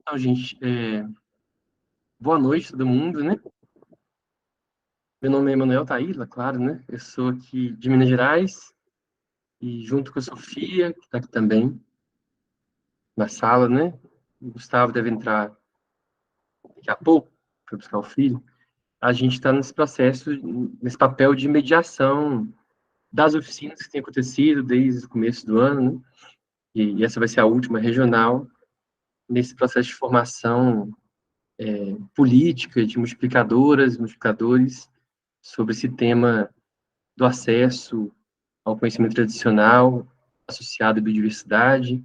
Então, gente, boa noite todo mundo, né? Meu nome é Emanuel Taíla, claro, né? Eu sou aqui de Minas Gerais e junto com a Sofia, que está aqui também na sala, né? O Gustavo deve entrar daqui a pouco para buscar o filho. A gente está nesse processo, nesse papel de mediação das oficinas que tem acontecido desde o começo do ano, né? E essa vai ser a última regional nesse processo de formação política de multiplicadoras, multiplicadores sobre esse tema do acesso ao conhecimento tradicional associado à biodiversidade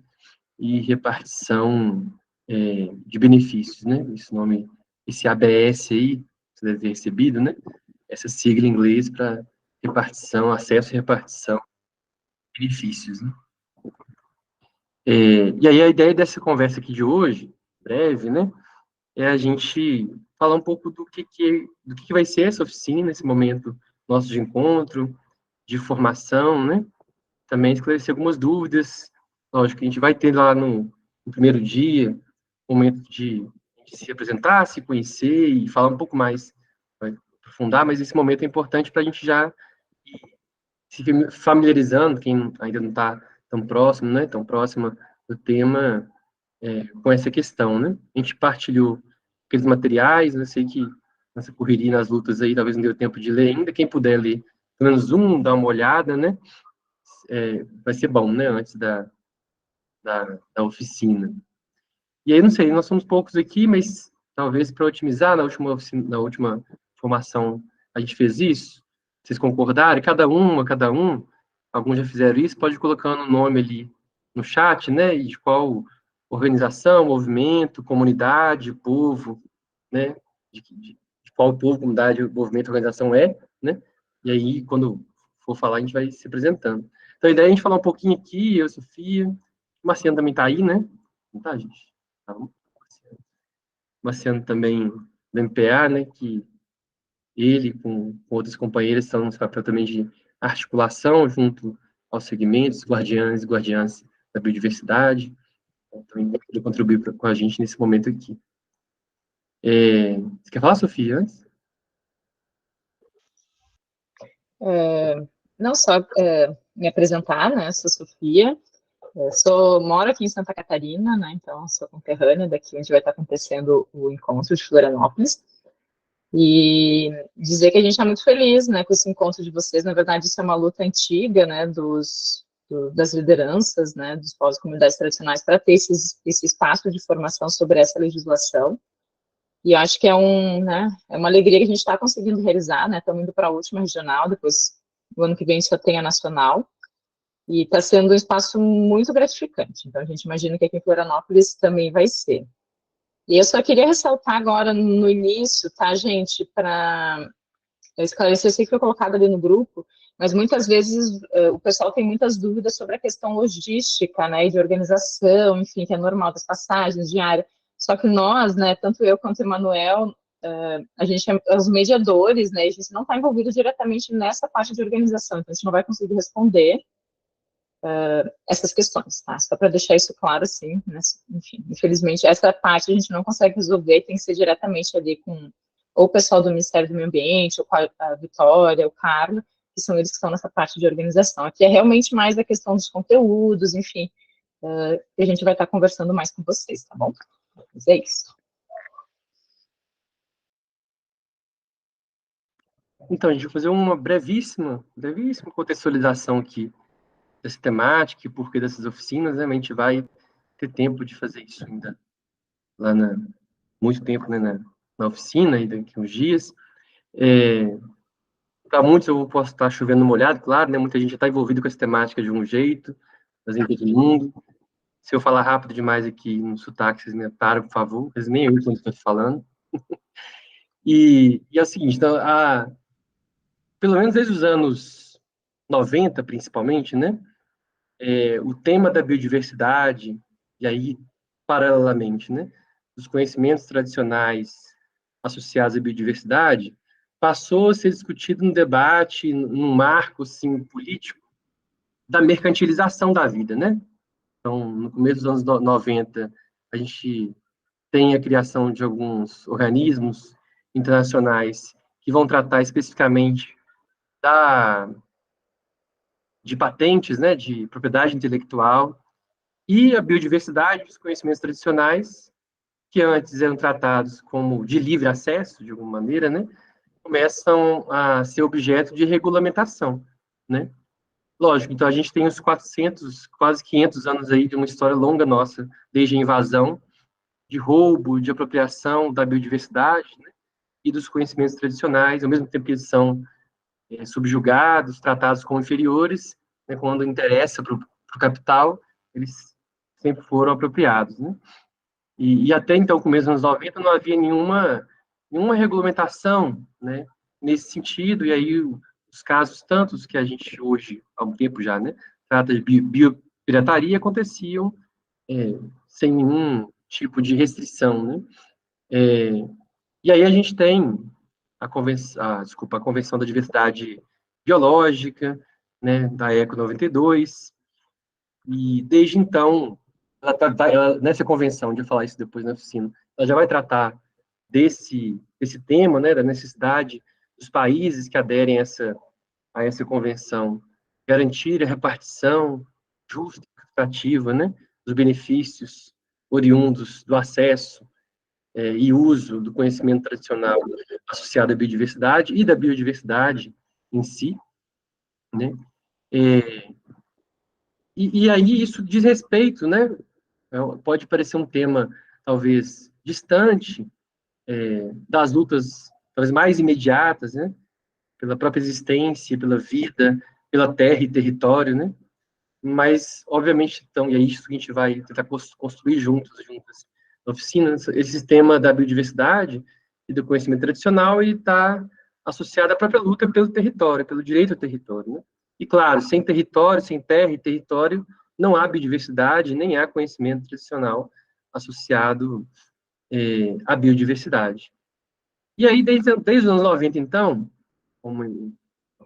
e repartição de benefícios, né? Esse nome, esse ABS aí, você deve ter recebido, né? Essa sigla em inglês para repartição, acesso e repartição de benefícios, né? E aí a ideia dessa conversa aqui de hoje, breve, né? É a gente falar um pouco do que vai ser essa oficina, esse momento nosso de encontro, de formação, né? Também esclarecer algumas dúvidas. Lógico que a gente vai ter lá no primeiro dia um momento de se apresentar, se conhecer e falar um pouco mais, vai aprofundar, mas esse momento é importante para a gente já ir se familiarizando, quem ainda não está tão próximo, né, tão próxima do tema, com essa questão, né? A gente partilhou aqueles materiais, eu sei que nessa correria, nas lutas aí, talvez não deu tempo de ler ainda, quem puder ler, pelo menos um, dar uma olhada, né? Vai ser bom, né, antes da oficina. E aí, não sei, nós somos poucos aqui, mas talvez para otimizar, na última formação, a gente fez isso, vocês concordarem, cada um, alguns já fizeram isso, pode ir colocando o nome ali no chat, né, e de qual organização, movimento, comunidade, povo, né, de qual povo, comunidade, movimento, organização é, né, e aí, quando for falar, a gente vai se apresentando. Então, a ideia é a gente falar um pouquinho aqui, eu, Sofia, o Marciano também está aí, né? Não tá, gente? Tá bom? Marciano também do MPA, né? Que ele, com outros companheiros, estão nesse papel também de articulação junto aos segmentos, guardiãs e guardiãs da biodiversidade. Então, também vai poder contribuir com a gente nesse momento aqui. Você quer falar, Sofia, antes? Não só me apresentar, né? Sou Sofia, moro aqui em Santa Catarina, né? Então sou conterrânea daqui onde vai estar acontecendo o encontro de Florianópolis. E dizer que a gente está muito feliz, né, com esse encontro de vocês. Na verdade, isso é uma luta antiga, né, das lideranças, né, dos povos e comunidades tradicionais para ter esse espaço de formação sobre essa legislação. E acho que é uma alegria que a gente está conseguindo realizar, né? Estamos indo para a última regional, depois o ano que vem só tem a nacional. E está sendo um espaço muito gratificante. Então, a gente imagina que aqui em Florianópolis também vai ser. E eu só queria ressaltar agora no início, tá, gente, para esclarecer, eu sei que foi colocado ali no grupo, mas muitas vezes o pessoal tem muitas dúvidas sobre a questão logística, né, e de organização, enfim, que é normal das passagens diárias. Só que nós, né, tanto eu quanto o Emanuel, a gente é os mediadores, né, a gente não está envolvido diretamente nessa parte de organização, então a gente não vai conseguir responder essas questões, tá? Só para deixar isso claro, assim, né? Enfim, infelizmente, essa parte a gente não consegue resolver, tem que ser diretamente ali com ou o pessoal do Ministério do Meio Ambiente, ou com a Vitória, o Carlos, que são eles que estão nessa parte de organização. Aqui é realmente mais a questão dos conteúdos, enfim, que a gente vai estar conversando mais com vocês, tá bom? Mas é isso. Então, a gente vai fazer uma brevíssima contextualização aqui dessa temática e porquê dessas oficinas, né? A gente vai ter tempo de fazer isso ainda lá muito tempo, né, na oficina, e daqui uns dias. Para muitos eu posso estar chovendo molhado, claro, né? Muita gente já está envolvida com essa temática de um jeito, mas em todo mundo. Se eu falar rápido demais aqui no sotaque, vocês me param, por favor. Vocês nem ouvem quando eu estou falando. E é o seguinte, então, pelo menos desde os anos 90, principalmente, né? O tema da biodiversidade, e aí, paralelamente, né? Os conhecimentos tradicionais associados à biodiversidade, passou a ser discutido no debate, num marco, assim, político, da mercantilização da vida, né? Então, no começo dos anos 90, a gente tem a criação de alguns organismos internacionais que vão tratar especificamente de patentes, né, de propriedade intelectual, e a biodiversidade, os conhecimentos tradicionais, que antes eram tratados como de livre acesso, de alguma maneira, né, começam a ser objeto de regulamentação, né? Lógico, então a gente tem uns 400, quase 500 anos aí de uma história longa nossa, desde a invasão, de roubo, de apropriação da biodiversidade, né, e dos conhecimentos tradicionais, ao mesmo tempo que eles são subjugados, tratados como inferiores, né, quando interessa para o capital, eles sempre foram apropriados, né? E até então, começo dos anos 90, não havia nenhuma regulamentação, né, nesse sentido, e aí os casos tantos que a gente hoje, há um tempo já, né, trata de biopirataria, aconteciam sem nenhum tipo de restrição, né? E aí a gente tem a Convenção da Diversidade Biológica, né, da ECO 92, e desde então, nessa convenção, de falar isso depois na oficina, ela já vai tratar desse tema, né, da necessidade dos países que aderem a essa convenção garantir a repartição justa e equitativa, né, dos benefícios oriundos do acesso e uso do conhecimento tradicional associado à biodiversidade e da biodiversidade em si, né? É, e aí isso diz respeito, né? Pode parecer um tema talvez distante das lutas talvez mais imediatas, né? Pela própria existência, pela vida, pela terra e território, né? Mas obviamente então, e é isso que a gente vai tentar construir juntas na oficina, esse sistema da biodiversidade e do conhecimento tradicional e está associado à própria luta pelo território, pelo direito ao território, né? E claro, sem território, sem terra e território, não há biodiversidade, nem há conhecimento tradicional associado à biodiversidade. E aí, desde os anos 90, então, como eu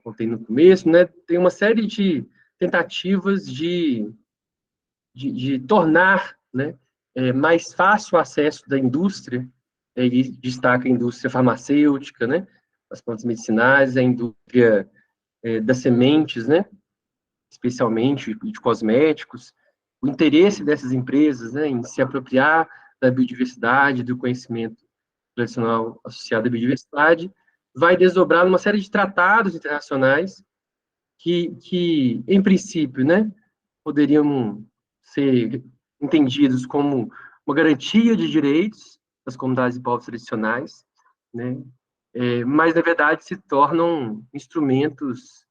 contei no começo, né, tem uma série de tentativas de tornar, né, mais fácil o acesso da indústria, e destaca a indústria farmacêutica, né, as plantas medicinais, a indústria das sementes, né, especialmente de cosméticos, o interesse dessas empresas, né, em se apropriar da biodiversidade, do conhecimento tradicional associado à biodiversidade, vai desdobrar numa série de tratados internacionais em princípio, né, poderiam ser entendidos como uma garantia de direitos das comunidades e povos tradicionais, né, mas, na verdade, se tornam instrumentos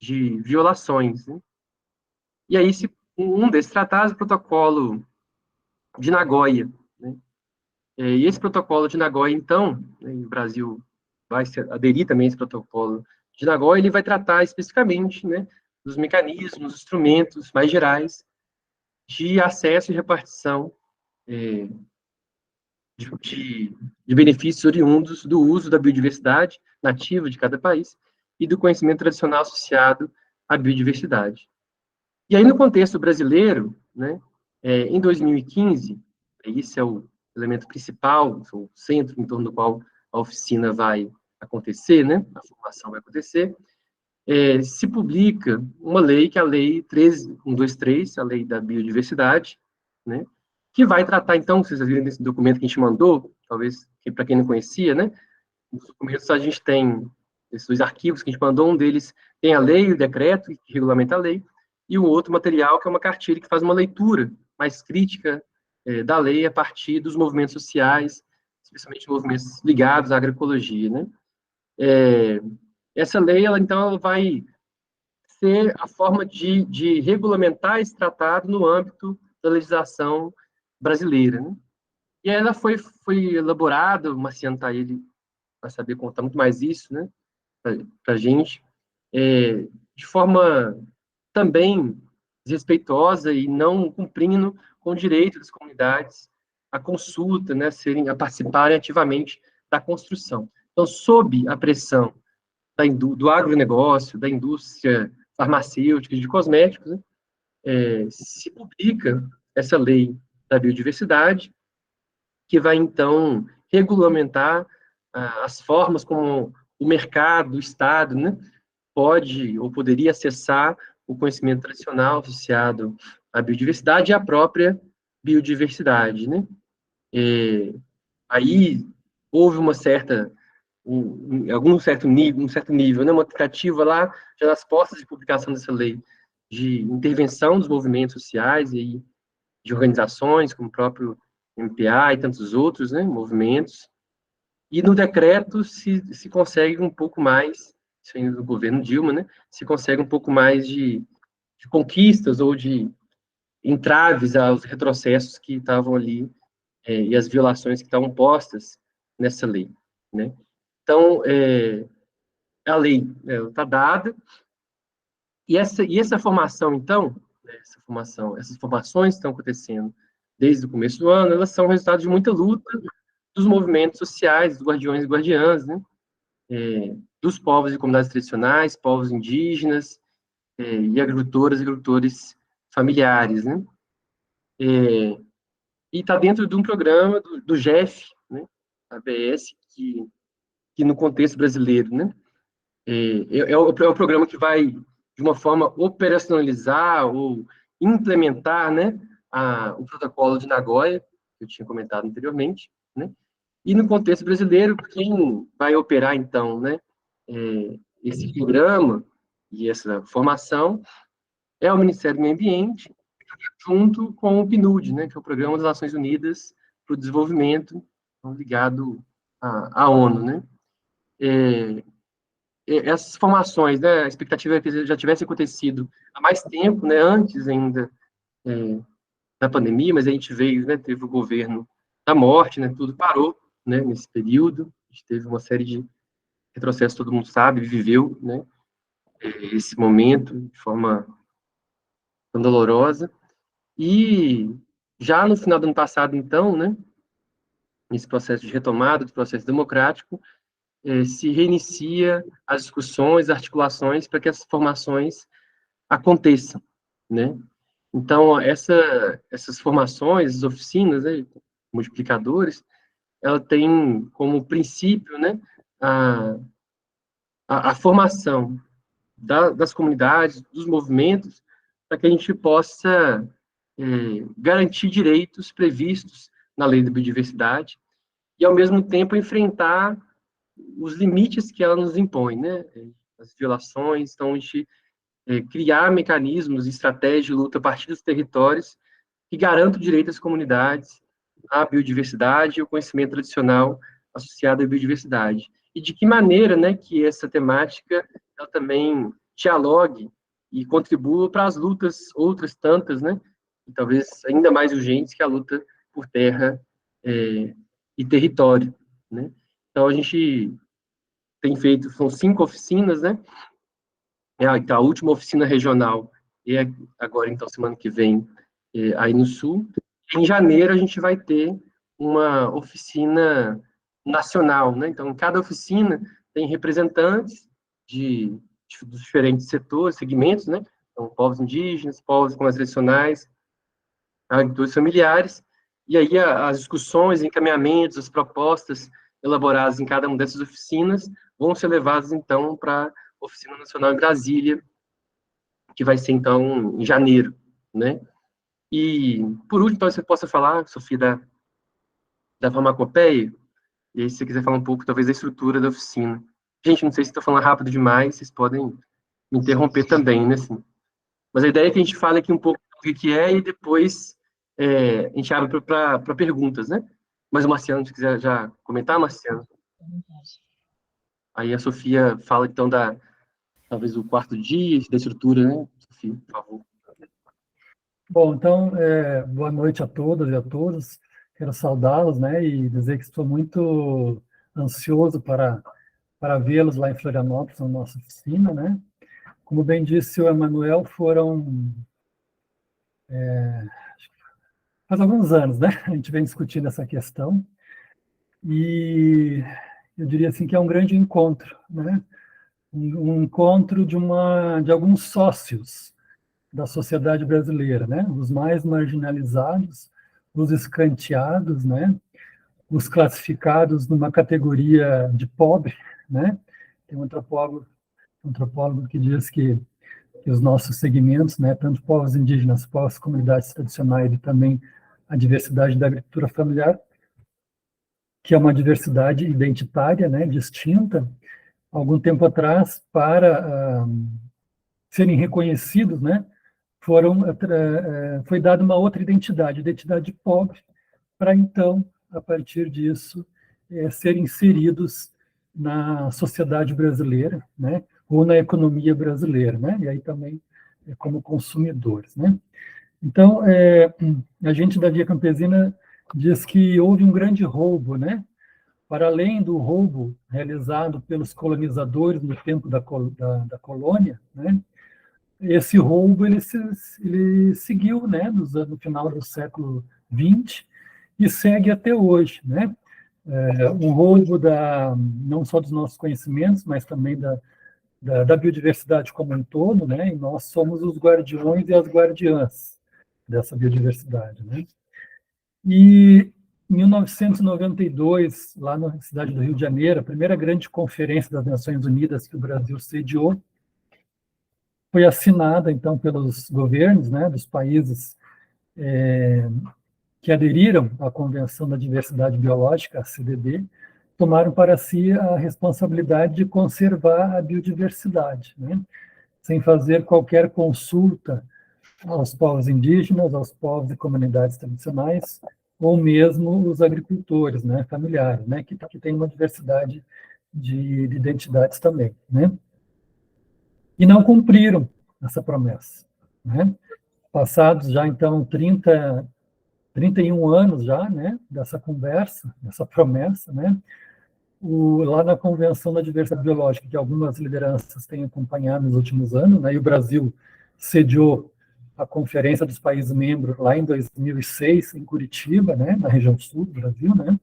de violações, né? E aí, um desses tratados, o Protocolo de Nagoya, né? E esse Protocolo de Nagoya, então, né, o Brasil vai aderir também a esse Protocolo de Nagoya, ele vai tratar especificamente, né, dos mecanismos, instrumentos mais gerais de acesso e repartição de benefícios oriundos do uso da biodiversidade nativa de cada país e do conhecimento tradicional associado à biodiversidade. E aí, no contexto brasileiro, né, em 2015, esse é o elemento principal, o centro em torno do qual a oficina vai acontecer, né, a formação vai acontecer, se publica uma lei, que é a Lei 13123, a Lei da Biodiversidade, né, que vai tratar, então, vocês viram nesse documento que a gente mandou, talvez, para quem não conhecia, né, nos documentos a gente tem esses dois arquivos que a gente mandou, um deles tem a lei, o decreto, que regulamenta a lei, e o outro material, que é uma cartilha que faz uma leitura mais crítica da lei a partir dos movimentos sociais, especialmente movimentos ligados à agroecologia, né. Essa lei, então, ela vai ser a forma de regulamentar esse tratado no âmbito da legislação brasileira, né? E ela foi elaborada, o Marciano está aí, ele vai saber contar muito mais isso, né, para a gente, de forma também desrespeitosa e não cumprindo com o direito das comunidades à consulta, né, a participarem ativamente da construção. Então, sob a pressão do agronegócio, da indústria farmacêutica, de cosméticos, né, se publica essa lei da biodiversidade, que vai, então, regulamentar as formas como o mercado, o Estado, né, pode ou poderia acessar o conhecimento tradicional associado à biodiversidade e à própria biodiversidade, né? Aí houve uma certa um certo nível, né, uma tentativa lá já nas postas de publicação dessa lei de intervenção dos movimentos sociais e de organizações como o próprio MPA e tantos outros, né, movimentos. E no decreto se consegue um pouco mais, isso ainda do governo Dilma, né, se consegue um pouco mais de conquistas ou de entraves aos retrocessos que estavam ali e as violações que estavam postas nessa lei, né? Então, a lei está dada, e essa formação, então, né, essas formações que estão acontecendo desde o começo do ano, elas são resultado de muita luta dos movimentos sociais, dos guardiões e guardiãs, né? Dos povos e comunidades tradicionais, povos indígenas, e agricultoras e agricultores familiares, né? E está dentro de um programa do GEF, né? ABS, que no contexto brasileiro, né? É o programa que vai, de uma forma, operacionalizar ou implementar, né, o protocolo de Nagoya, que eu tinha comentado anteriormente, né? E no contexto brasileiro, quem vai operar, então, né, esse programa e essa formação é o Ministério do Meio Ambiente, junto com o PNUD, né, que é o Programa das Nações Unidas para o Desenvolvimento, então, ligado à ONU, né? Essas formações, né, a expectativa é que já tivesse acontecido há mais tempo, né, antes ainda da pandemia, mas a gente veio, né, teve o governo da morte, né, tudo parou, né, nesse período, a gente teve uma série de retrocessos, todo mundo sabe, viveu, né, esse momento de forma tão dolorosa, e já no final do ano passado, então, né, nesse processo de retomada do processo democrático, se reinicia as discussões, articulações para que essas formações aconteçam, né? Então, essas formações, as oficinas, né, multiplicadores, ela tem como princípio, né, a, a formação das comunidades, dos movimentos, para que a gente possa garantir direitos previstos na lei da biodiversidade e, ao mesmo tempo, enfrentar os limites que ela nos impõe, né? As violações, então, a gente criar mecanismos e estratégias de luta a partir dos territórios que garantam o direito das comunidades à biodiversidade e ao conhecimento tradicional associado à biodiversidade. E de que maneira, né, que essa temática ela também dialogue e contribua para as lutas, outras tantas, né, e talvez ainda mais urgentes, que a luta por terra e território, né. Então, a gente tem feito, são 5 oficinas, né, então, a última oficina regional é agora, então, semana que vem, aí no Sul. Em janeiro, a gente vai ter uma oficina nacional, né? Então, em cada oficina tem representantes dos diferentes setores, segmentos, né? Então, povos indígenas, povos mais tradicionais, agricultores familiares, e aí as discussões, encaminhamentos, as propostas elaboradas em cada uma dessas oficinas vão ser levadas, então, para a Oficina Nacional em Brasília, que vai ser, então, em janeiro, né? E, por último, talvez você possa falar, Sofia, da farmacopeia, e aí, se você quiser falar um pouco, talvez, da estrutura da oficina. Gente, não sei se estou falando rápido demais, vocês podem me interromper também, né? Assim. Mas a ideia é que a gente fale aqui um pouco do que é e depois a gente abre para perguntas, né? Mas o Marciano, se quiser já comentar, Marciano. Aí a Sofia fala, então, talvez, do quarto dia, da estrutura, né? Sofia, por favor. Bom, então, boa noite a todas e a todos. Quero saudá-los, né, e dizer que estou muito ansioso para vê-los lá em Florianópolis, na nossa oficina, né. Como bem disse o Emanuel, faz alguns anos, né, a gente vem discutindo essa questão, e eu diria assim que é um grande encontro, né, um encontro de alguns sócios da sociedade brasileira, né? Os mais marginalizados, os escanteados, né? os classificados numa categoria de pobre, né? Tem um antropólogo que diz que os nossos segmentos, né, tanto povos indígenas, povos comunidades tradicionais e também a diversidade da agricultura familiar, que é uma diversidade identitária, né, distinta, algum tempo atrás, para serem reconhecidos, né, foi dada uma outra identidade de pobre, para então, a partir disso, serem inseridos na sociedade brasileira, né, ou na economia brasileira, né, e aí também como consumidores, né. Então, a gente da Via Campesina diz que houve um grande roubo, né, para além do roubo realizado pelos colonizadores no tempo da colônia, né, esse roubo ele seguiu, né, no final do século XX e segue até hoje, né? Um roubo não só dos nossos conhecimentos, mas também da biodiversidade como um todo, né? E nós somos os guardiões e as guardiãs dessa biodiversidade, né? E em 1992, lá na cidade do Rio de Janeiro, a primeira grande conferência das Nações Unidas que o Brasil sediou, foi assinada, então, pelos governos, né, dos países que aderiram à Convenção da Diversidade Biológica, a CDB, tomaram para si a responsabilidade de conservar a biodiversidade, né, sem fazer qualquer consulta aos povos indígenas, aos povos e comunidades tradicionais, ou mesmo os agricultores, né, familiares, né, que têm uma diversidade de identidades também, né. E não cumpriram essa promessa, né? Passados já, então, 31 anos já, né, dessa conversa, dessa promessa, né? Lá na Convenção da Diversidade Biológica, que algumas lideranças têm acompanhado nos últimos anos, né, e o Brasil sediou a Conferência dos Países Membros lá em 2006, em Curitiba, né, na região sul do Brasil, né?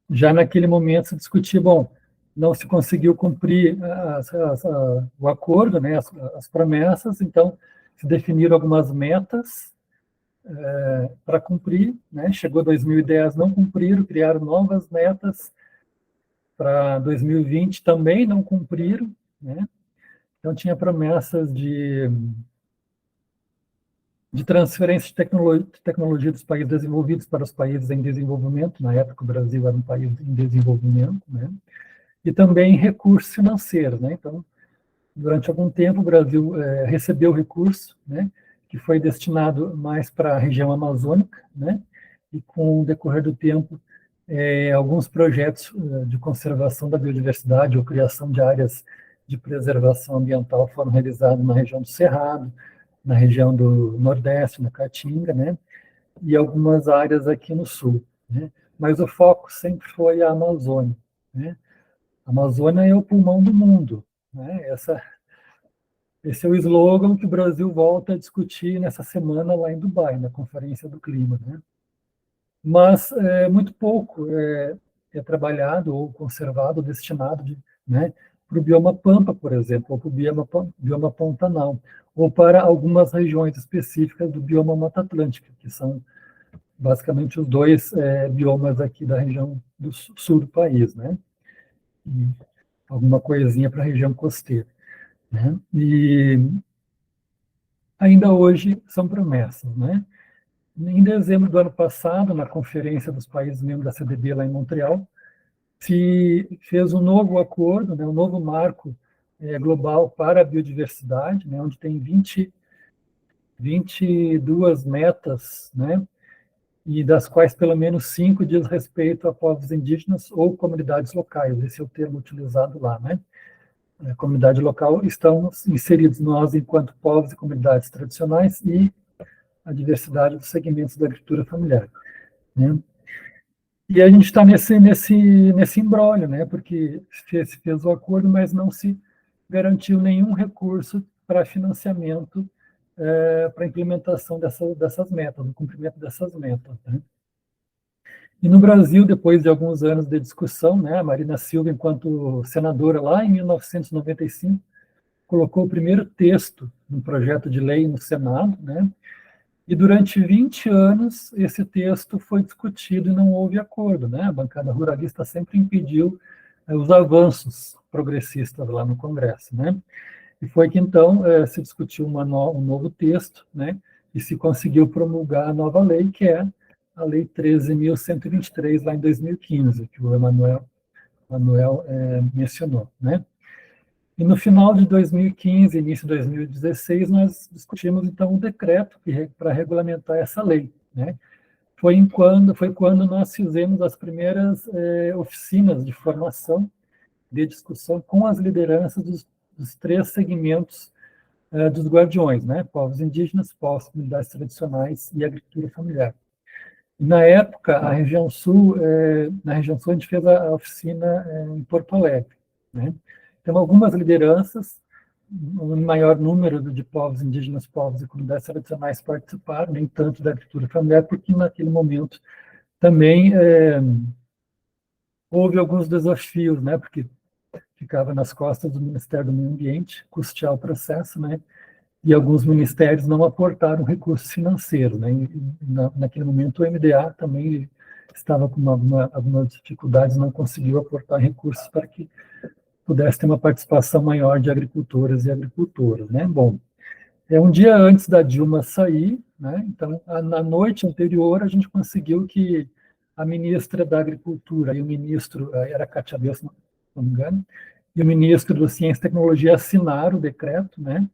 Já naquele momento se discutia, bom, não se conseguiu cumprir o acordo, né, as promessas, então se definiram algumas metas para cumprir, né, chegou 2010, não cumpriram, criaram novas metas para 2020, também não cumpriram, né, então tinha promessas de transferência de tecnologia dos países desenvolvidos para os países em desenvolvimento, na época o Brasil era um país em desenvolvimento, né, e também recursos financeiros, né? Então, durante algum tempo, o Brasil recebeu recurso, né, que foi destinado mais para a região amazônica, né, e com o decorrer do tempo, alguns projetos de conservação da biodiversidade ou criação de áreas de preservação ambiental foram realizados na região do Cerrado, na região do Nordeste, na Caatinga, né, e algumas áreas aqui no Sul, né, mas o foco sempre foi a Amazônia, né. A Amazônia é o pulmão do mundo, né? Esse é o slogan que o Brasil volta a discutir nessa semana lá em Dubai, na Conferência do Clima, né? Mas muito pouco é trabalhado ou conservado, destinado, né, para o bioma Pampa, por exemplo, ou para o bioma Pantanal, ou para algumas regiões específicas do bioma Mata Atlântica, que são basicamente os dois biomas aqui da região do sul do país, né? E alguma coisinha para a região costeira, né? E ainda hoje são promessas, né? Em dezembro do ano passado, na conferência dos países membros da CDB lá em Montreal, se fez um novo acordo, né, um novo marco global para a biodiversidade, né, onde tem 22 metas, né, e das quais pelo menos 5 diz respeito a povos indígenas ou comunidades locais, esse é o termo utilizado lá, né? A comunidade local, estamos inseridos nós enquanto povos e comunidades tradicionais e a diversidade dos segmentos da agricultura familiar, né? E a gente está nesse imbróglio, né? Porque se fez o acordo, mas não se garantiu nenhum recurso para financiamento para a implementação dessas metas, no cumprimento dessas metas, né? E no Brasil, depois de alguns anos de discussão, né, a Marina Silva, enquanto senadora lá em 1995, colocou o primeiro texto no projeto de lei no Senado, né, E durante 20 anos, esse texto foi discutido e não houve acordo, né? A bancada ruralista sempre impediu os avanços progressistas lá no Congresso, né? E foi que, então, se discutiu um novo texto, né? E se conseguiu promulgar a nova lei, que é a Lei 13.123, lá em 2015, que o Emanuel mencionou, né? E no final de 2015, início de 2016, nós discutimos, então, um decreto para regulamentar essa lei, né? Foi quando nós fizemos as primeiras oficinas de formação, de discussão com as lideranças dos 3 segmentos dos guardiões, né? Povos indígenas, povos comunidades tradicionais e agricultura familiar. E, na época, na região sul, a gente fez a oficina em Porto Alegre, né? Então, algumas lideranças, um maior número de povos indígenas, povos e comunidades tradicionais participaram, nem tanto da agricultura familiar, porque naquele momento também houve alguns desafios, né? Porque ficava nas costas do Ministério do Meio Ambiente custear o processo, né? E alguns ministérios não aportaram recursos financeiros, né? Naquele momento, o MDA também estava com algumas dificuldades, não conseguiu aportar recursos para que pudesse ter uma participação maior de agricultoras e agricultores, né? Bom, um dia antes da Dilma sair, né? Então, na noite anterior, a gente conseguiu que a ministra da Agricultura e o ministro, era Cátia Abreu, se não me engano, e o ministro da Ciência e Tecnologia assinaram o decreto, né?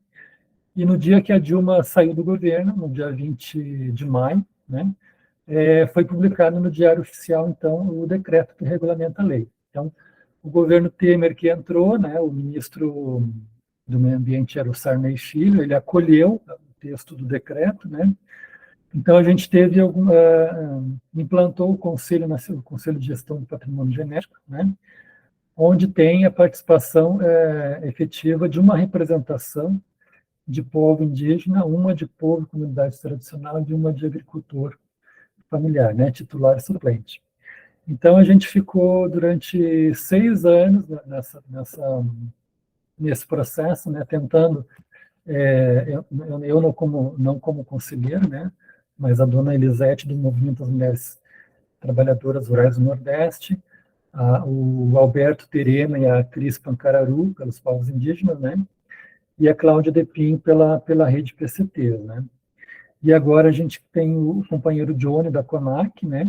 E no dia que a Dilma saiu do governo, no dia 20 de maio, né? Foi publicado no Diário Oficial, então, o decreto que regulamenta a lei. Então, o governo Temer que entrou, né, o ministro do Meio Ambiente era o Sarney Filho, ele acolheu o texto do decreto, né? Então a gente implantou o Conselho de Gestão do Patrimônio Genético, né, onde tem a participação efetiva de uma representação de povo indígena, uma de povo e comunidade tradicional e uma de agricultor familiar, né, titular e suplente. Então, a gente ficou durante 6 anos nesse processo, né, tentando, eu não como conselheiro, né, mas a dona Elisete, do Movimento das Mulheres Trabalhadoras Rurais do Nordeste, o Alberto Terena e a Cris Pancararu, pelos povos indígenas, né, e a Cláudia Depim pela rede PCT, né. E agora a gente tem o companheiro Johnny, da CONAC, né,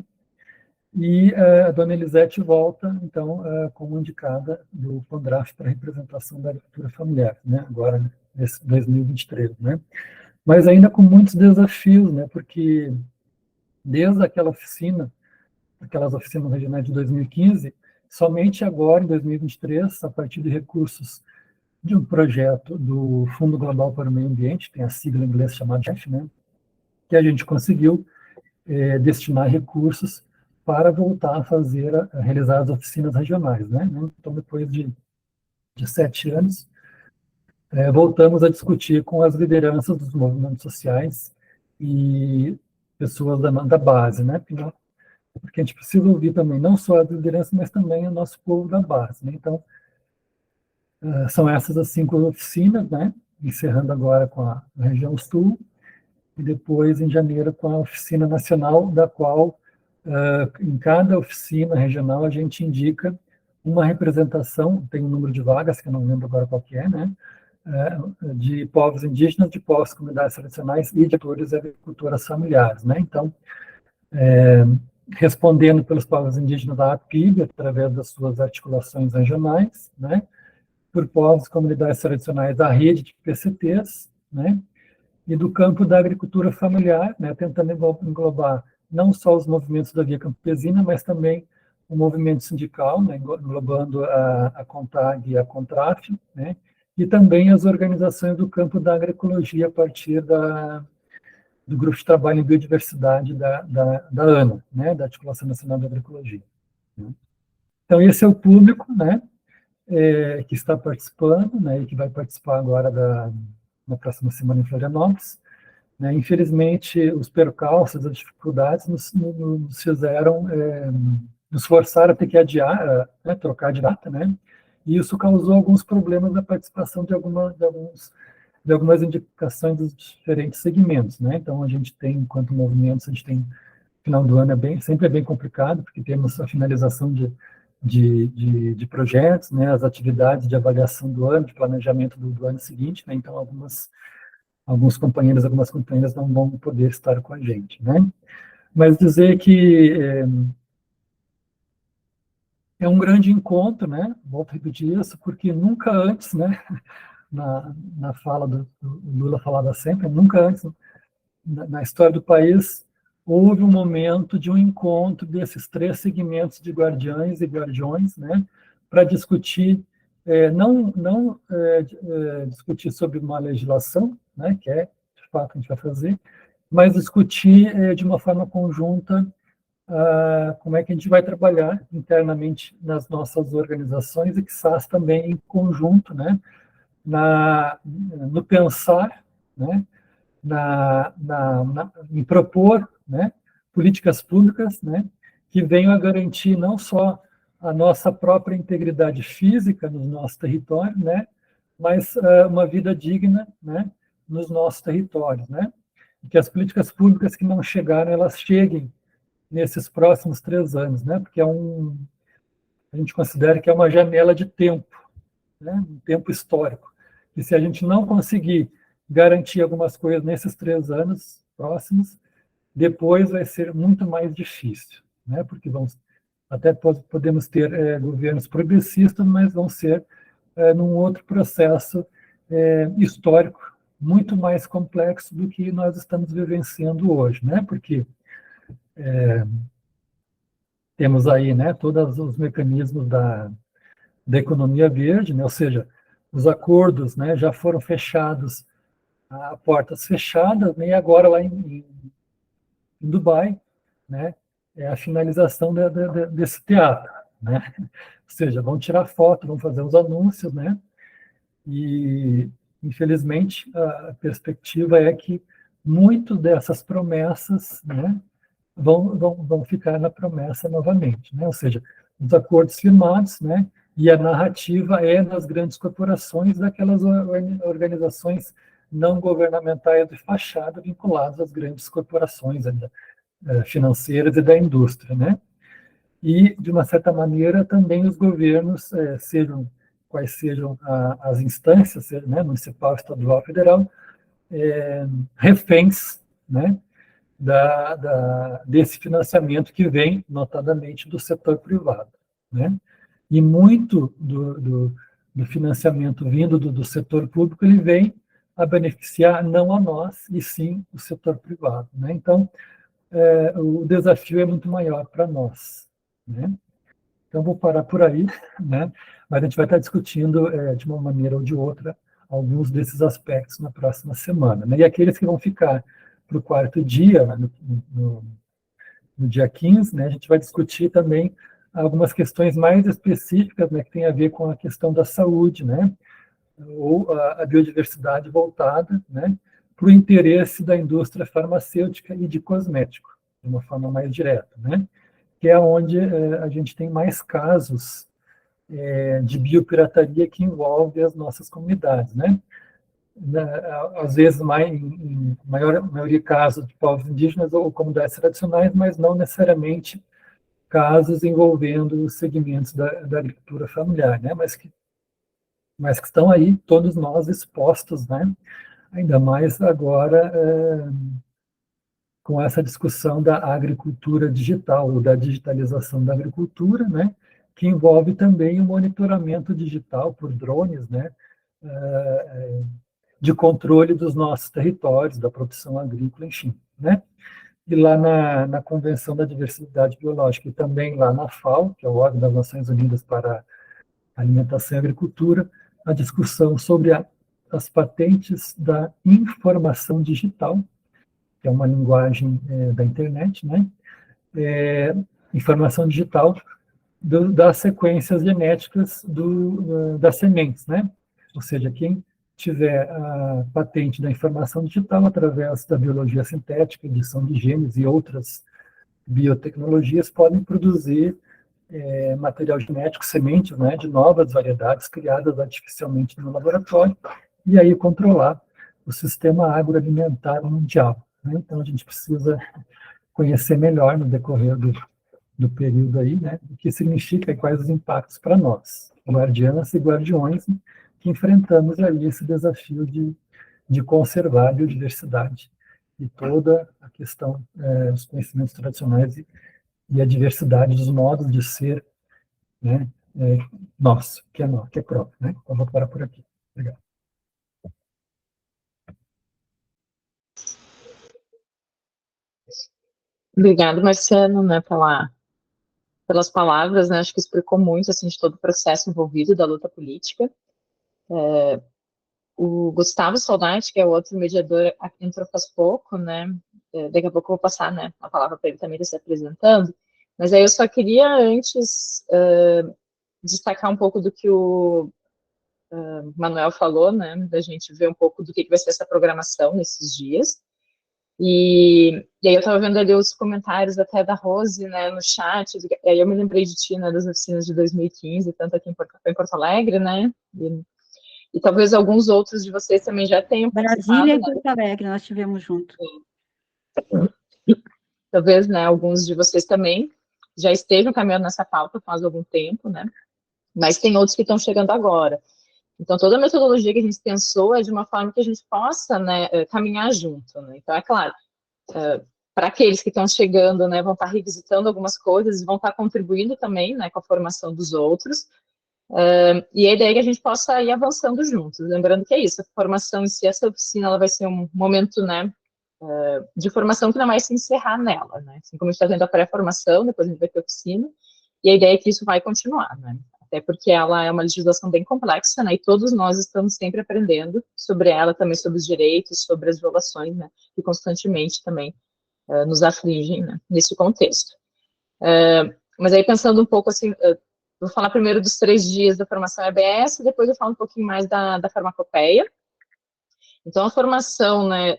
e a dona Elisete volta, então, como indicada do CONDRAF para representação da agricultura familiar, né, agora, nesse 2023, né. Mas ainda com muitos desafios, né, porque desde aquelas oficinas regionais de 2015, somente agora, em 2023, a partir de recursos de um projeto do Fundo Global para o Meio Ambiente, tem a sigla em inglês chamada GEF, né, que a gente conseguiu destinar recursos para voltar a realizar as oficinas regionais, né? Então, depois de 7 anos, voltamos a discutir com as lideranças dos movimentos sociais e pessoas da base, né? Porque a gente precisa ouvir também não só as lideranças, mas também o nosso povo da base, né? Então, são essas as 5 oficinas, né? Encerrando agora com a região sul, e depois, em janeiro, com a oficina nacional, da qual, em cada oficina regional, a gente indica uma representação, tem um número de vagas, que eu não lembro agora qual que é, né, de povos indígenas, de povos comunidades tradicionais e de agricultores e agricultoras familiares, né. Então, respondendo pelos povos indígenas da APIB, através das suas articulações regionais, né, por povos e comunidades tradicionais da rede de PCTs, né, e do campo da agricultura familiar, né, tentando englobar não só os movimentos da Via Campesina, mas também o movimento sindical, né, englobando a CONTAG e a CONTRAF, né, e também as organizações do campo da agroecologia a partir do Grupo de Trabalho em Biodiversidade da ANA, né, da Articulação Nacional da Agroecologia. Né. Então, esse é o público, né, que está participando, né, e que vai participar agora na próxima semana em Florianópolis, né. Infelizmente, os percalços, as dificuldades nos fizeram, nos forçaram a ter que adiar, trocar de data, né, e isso causou alguns problemas na participação de alguns de algumas indicações dos diferentes segmentos, né? Então, a gente tem, enquanto movimentos, a gente tem, final do ano sempre é bem complicado, porque temos a finalização de projetos, né? As atividades de avaliação do ano, de planejamento do ano seguinte, né? Então, alguns companheiros, algumas companheiras não vão poder estar com a gente, né? Mas dizer que é um grande encontro, né? Volto a repetir isso, porque nunca antes, né? Na fala do Lula falava sempre, nunca antes na história do país houve um momento de um encontro desses três segmentos de guardiães e guardiões, né? Para discutir, não discutir sobre uma legislação, né? Que de fato a gente vai fazer, mas discutir de uma forma conjunta como é que a gente vai trabalhar internamente nas nossas organizações e, quizás, também em conjunto, né, no pensar, né, em propor, né, políticas públicas, né, que venham a garantir não só a nossa própria integridade física no nosso território, né, mas uma vida digna, né, nos nossos territórios, né, e que as políticas públicas que não chegaram, elas cheguem nesses próximos 3 anos, né? Porque a gente considera que é uma janela de tempo, né? Um tempo histórico. E se a gente não conseguir garantir algumas coisas nesses 3 anos próximos, depois vai ser muito mais difícil, né? Porque podemos ter governos progressistas, mas vão ser num outro processo histórico muito mais complexo do que nós estamos vivenciando hoje, né? Porque temos aí, né, todos os mecanismos da economia verde, né, ou seja, os acordos, né, já foram fechados a portas fechadas, né, e agora lá em Dubai, né, é a finalização desse teatro, né, ou seja, vão tirar foto, vão fazer os anúncios, né, e infelizmente a perspectiva é que muito dessas promessas, né, vão ficar na promessa novamente, né? Ou seja, os acordos firmados, né? E a narrativa é nas grandes corporações, daquelas organizações não governamentais de fachada vinculadas às grandes corporações financeiras e da indústria, né? E, de uma certa maneira, também os governos, sejam quais sejam as instâncias, né? Municipal, estadual, federal, reféns, né? Desse financiamento que vem, notadamente, do setor privado, né? E muito do financiamento vindo do setor público, ele vem a beneficiar não a nós, e sim o setor privado, né? Então, o desafio é muito maior para nós, né? Então, vou parar por aí, né? Mas a gente vai estar discutindo, de uma maneira ou de outra, alguns desses aspectos na próxima semana, né? E aqueles que vão ficar para o 4º dia, no dia 15, né, a gente vai discutir também algumas questões mais específicas, né, que tem a ver com a questão da saúde, né, ou a biodiversidade voltada, né, para o interesse da indústria farmacêutica e de cosmético, de uma forma mais direta, né, que é onde a gente tem mais casos de biopirataria que envolve as nossas comunidades, né. Às vezes em maioria casos de povos indígenas ou comunidades tradicionais, mas não necessariamente casos envolvendo os segmentos da agricultura familiar, né? Mas que estão aí todos nós expostos, né? Ainda mais agora com essa discussão da agricultura digital, ou da digitalização da agricultura, né? Que envolve também o monitoramento digital por drones, né? De controle dos nossos territórios, da produção agrícola, enfim, né? E lá na Convenção da Diversidade Biológica, e também lá na FAO, que é o órgão das Nações Unidas para a Alimentação e Agricultura, a discussão sobre as patentes da informação digital, que é uma linguagem da internet, né? Informação digital das sequências genéticas das sementes, né? Ou seja, quem tiver a patente da informação digital através da biologia sintética, edição de genes e outras biotecnologias, podem produzir material genético, sementes, né, de novas variedades criadas artificialmente no laboratório, e aí controlar o sistema agroalimentar mundial, né? Então, a gente precisa conhecer melhor no decorrer do período aí, né, o que significa e quais os impactos para nós, guardiãs e guardiões, né, que enfrentamos ali esse desafio de conservar a biodiversidade e toda a questão dos conhecimentos tradicionais e a diversidade dos modos de ser, né, nosso, que é nosso, que é próprio, né? Então, vou parar por aqui. Obrigado. Obrigado, Marciano, né, pelas palavras, né, acho que explicou muito, assim, de todo o processo envolvido da luta política. O Gustavo Soldati, que é o outro mediador, entrou faz pouco, né, daqui a pouco eu vou passar, né, a palavra para ele também, se apresentando, mas aí eu só queria antes destacar um pouco do que o Manuel falou, né, da gente ver um pouco do que vai ser essa programação nesses dias. E aí eu estava vendo ali os comentários até da Rose, né, no chat, e aí eu me lembrei de ti, né, das oficinas de 2015, tanto aqui em Porto Alegre, né, e talvez alguns outros de vocês também já tenham Brasília e participado, né? Porto Alegre, nós estivemos juntos. Talvez, né, alguns de vocês também já estejam caminhando nessa pauta faz algum tempo, né, mas tem outros que estão chegando agora. Então, toda a metodologia que a gente pensou é de uma forma que a gente possa, né, caminhar junto, né? Então, é claro, para aqueles que estão chegando, né, vão estar revisitando algumas coisas, vão estar contribuindo também, né, com a formação dos outros, e a ideia é que a gente possa ir avançando juntos, lembrando que é isso, a formação em si, essa oficina, ela vai ser um momento, né, de formação que não vai se encerrar nela, né, assim como a gente está tendo a pré-formação, depois a gente vai ter a oficina, e a ideia é que isso vai continuar, né, até porque ela é uma legislação bem complexa, né, e todos nós estamos sempre aprendendo sobre ela, também sobre os direitos, sobre as violações, né, que constantemente também nos afligem, né, nesse contexto. Mas aí pensando um pouco assim, vou falar primeiro dos 3 dias da formação EBS, depois eu falo um pouquinho mais da farmacopeia. Então a formação, né,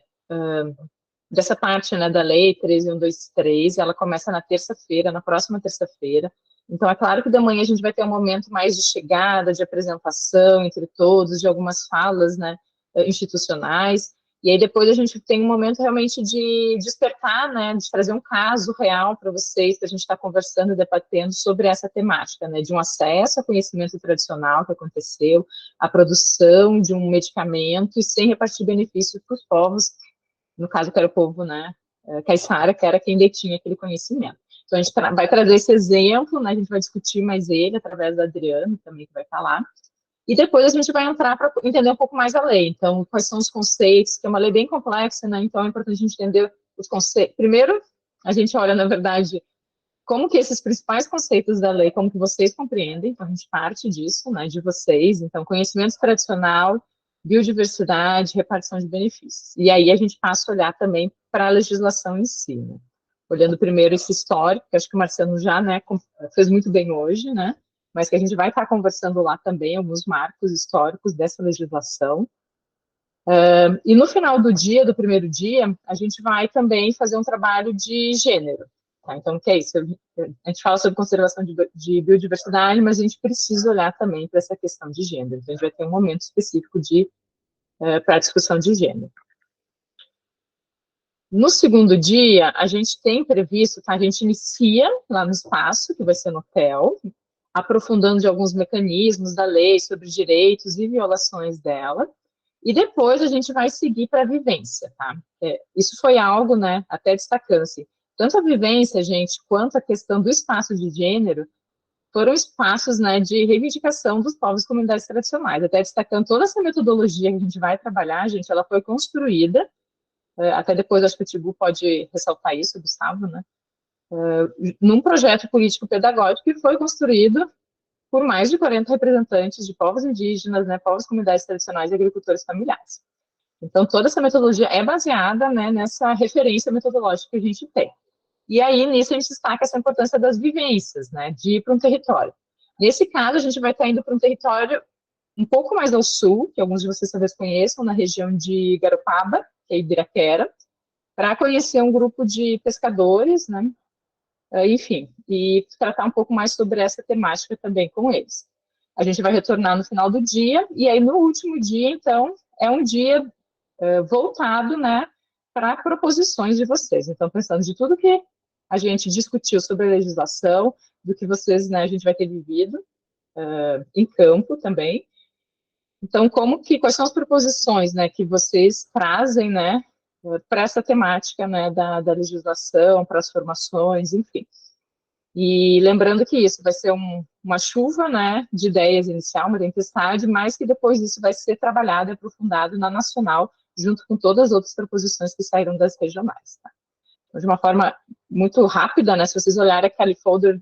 dessa parte, né, da lei 13123, ela começa na terça-feira, na próxima terça-feira. Então, é claro que da manhã a gente vai ter um momento mais de chegada, de apresentação entre todos, de algumas falas, né, institucionais, e aí depois a gente tem um momento realmente de despertar, né, de trazer um caso real para vocês, para a gente estar conversando e debatendo sobre essa temática, né, de um acesso ao conhecimento tradicional que aconteceu, a produção de um medicamento e sem repartir benefícios para os povos, no caso que era o povo, né, caiçara, que era quem detinha aquele conhecimento. Então, a gente vai trazer esse exemplo, né, a gente vai discutir mais ele através da Adriana também, que vai falar, e depois a gente vai entrar para entender um pouco mais a lei. Então, quais são os conceitos, que é uma lei bem complexa, né, então é importante a gente entender os conceitos. Primeiro, a gente olha, na verdade, como que esses principais conceitos da lei, como que vocês compreendem, então a gente parte disso, né, de vocês, então, conhecimento tradicional, biodiversidade, repartição de benefícios. E aí a gente passa a olhar também para a legislação em si, né? Olhando primeiro esse histórico, que acho que o Marciano já, né, fez muito bem hoje, né, mas que a gente vai estar conversando lá também, alguns marcos históricos dessa legislação. E no final do dia, do primeiro dia, a gente vai também fazer um trabalho de gênero. Tá? Então, o que é isso? A gente fala sobre conservação de biodiversidade, mas a gente precisa olhar também para essa questão de gênero. Então, a gente vai ter um momento específico para a discussão de gênero. No segundo dia, a gente tem previsto, tá? A gente inicia lá no espaço, que vai ser no hotel, aprofundando de alguns mecanismos da lei sobre direitos e violações dela, e depois a gente vai seguir para a vivência, tá? Isso foi algo, né, até destacando-se. Tanto a vivência, gente, quanto a questão do espaço de gênero, foram espaços, né, de reivindicação dos povos e comunidades tradicionais, até destacando toda essa metodologia que a gente vai trabalhar, gente, ela foi construída, até depois acho que o Tibu pode ressaltar isso, Gustavo, né, num projeto político-pedagógico que foi construído por mais de 40 representantes de povos indígenas, né, povos, comunidades tradicionais e agricultores familiares. Então, toda essa metodologia é baseada, né, nessa referência metodológica que a gente tem. E aí, nisso, a gente destaca essa importância das vivências, né, de ir para um território. Nesse caso, a gente vai estar indo para um território um pouco mais ao sul, que alguns de vocês talvez conheçam, na região de Garopaba, que é Ibiraquera, para conhecer um grupo de pescadores, né, enfim, e tratar um pouco mais sobre essa temática também com eles. A gente vai retornar no final do dia, e aí no último dia, então, é um dia voltado, né, para proposições de vocês. Então, pensando de tudo que a gente discutiu sobre a legislação, do que vocês, né, a gente vai ter vivido em campo também. Então, quais são as proposições, né, que vocês trazem, né, para essa temática, né, da legislação, para as formações, enfim. E lembrando que isso vai ser uma chuva, né, de ideias inicial, uma tempestade, mas que depois disso vai ser trabalhado e aprofundado na nacional, junto com todas as outras proposições que saíram das regionais. Tá? Então, de uma forma muito rápida, né, se vocês olharem aquele folder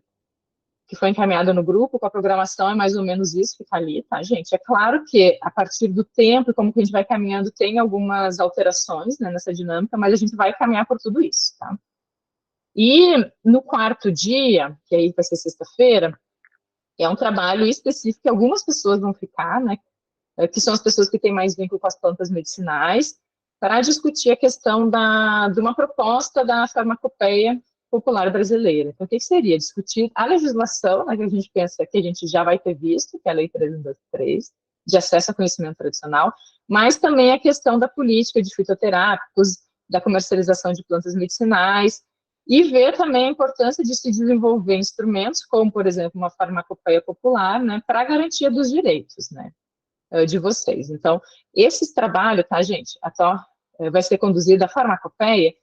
que foi encaminhado no grupo, com a programação é mais ou menos isso que está ali, tá, gente? É claro que, a partir do tempo, como que a gente vai caminhando, tem algumas alterações, né, nessa dinâmica, mas a gente vai caminhar por tudo isso, tá? E no quarto dia, que aí vai ser sexta-feira, é um trabalho específico que algumas pessoas vão ficar, né, que são as pessoas que têm mais vínculo com as plantas medicinais, para discutir a questão de uma proposta da farmacopeia popular brasileira. Então, o que seria? Discutir a legislação, né, que a gente pensa que a gente já vai ter visto, que é a Lei 3.123, de acesso ao conhecimento tradicional, mas também a questão da política de fitoterápicos, da comercialização de plantas medicinais, e ver também a importância de se desenvolver instrumentos, como, por exemplo, uma farmacopeia popular, né, para a garantia dos direitos, né, de vocês. Então, esse trabalho, tá, gente? Vai ser conduzido a farmacopeia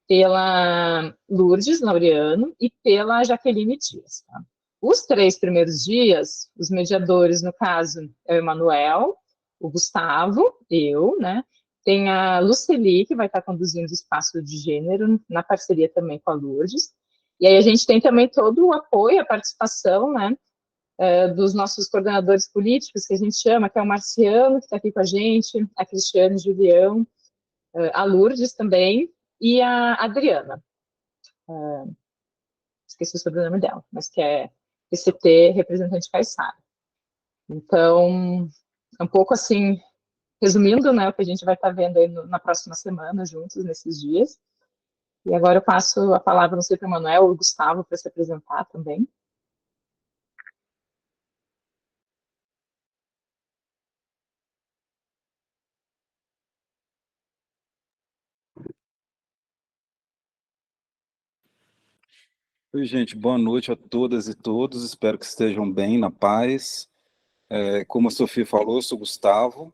pela Lourdes Laureano e pela Jaqueline Dias. Tá? Os 3 primeiros dias, os mediadores, no caso, é o Emanuel, o Gustavo, eu, né? Tem a Luceli, que vai estar conduzindo o espaço de gênero, na parceria também com a Lourdes. E aí a gente tem também todo o apoio, a participação, né? Dos nossos coordenadores políticos, que a gente chama, que é o Marciano, que está aqui com a gente, a Cristiane Julião, a Lourdes também, e a Adriana. Esqueci o sobrenome dela, mas que é PCT, representante Caiçara. Então, é um pouco assim, resumindo, né, o que a gente vai estar vendo aí na próxima semana, juntos, nesses dias. E agora eu passo a palavra, não sei, para o Manuel ou o Gustavo, para se apresentar também. Oi, gente, boa noite a todas e todos. Espero que estejam bem, na paz. Como a Sofia falou, eu sou Gustavo,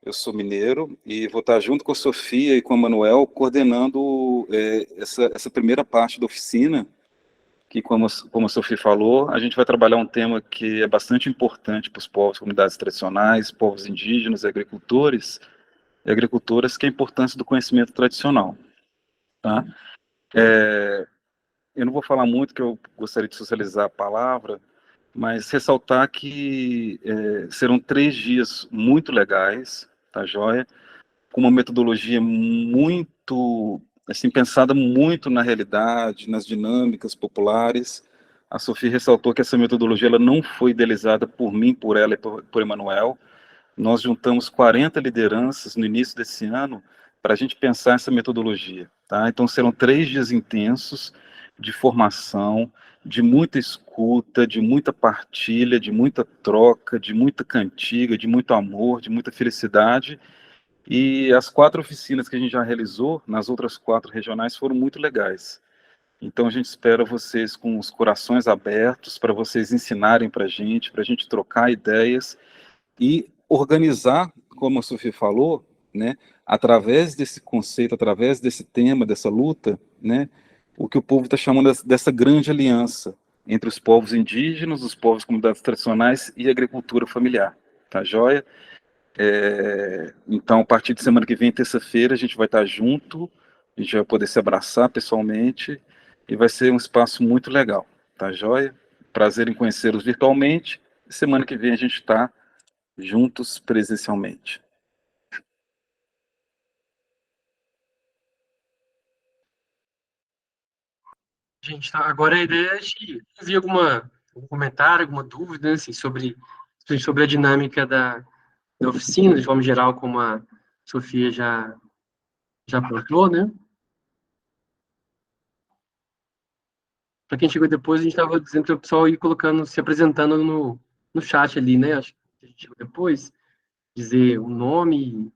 eu sou mineiro e vou estar junto com a Sofia e com o Manuel coordenando essa primeira parte da oficina, que, como a Sofia falou, a gente vai trabalhar um tema que é bastante importante para os povos, comunidades tradicionais, povos indígenas, agricultores e agricultoras, que é a importância do conhecimento tradicional. Tá? Eu não vou falar muito, que eu gostaria de socializar a palavra, mas ressaltar que serão 3 dias muito legais, tá joia? Com uma metodologia muito, assim, pensada muito na realidade, nas dinâmicas populares. A Sofia ressaltou que essa metodologia ela não foi idealizada por mim, por ela e por Emanuel. Nós juntamos 40 lideranças no início desse ano para a gente pensar essa metodologia. Tá? Então serão 3 dias intensos de formação, de muita escuta, de muita partilha, de muita troca, de muita cantiga, de muito amor, de muita felicidade. E as 4 oficinas que a gente já realizou, nas outras 4 regionais, foram muito legais. Então a gente espera vocês com os corações abertos para vocês ensinarem para a gente trocar ideias e organizar, como a Sofia falou, né, através desse conceito, através desse tema, dessa luta, né, o que o povo está chamando dessa grande aliança entre os povos indígenas, os povos comunidades tradicionais e a agricultura familiar. Tá joia? Então, a partir de semana que vem, terça-feira, a gente vai estar junto, a gente vai poder se abraçar pessoalmente e vai ser um espaço muito legal. Tá joia? Prazer em conhecê-los virtualmente. Semana que vem a gente está juntos presencialmente. Gente, tá, agora a ideia é de ouvir algum comentário, alguma dúvida, assim, sobre a dinâmica da oficina, de forma geral, como a Sofia já apontou, né? Para quem chegou depois, a gente estava dizendo para o pessoal ir colocando, se apresentando no chat ali, né? Acho que a gente chegou depois, dizer o nome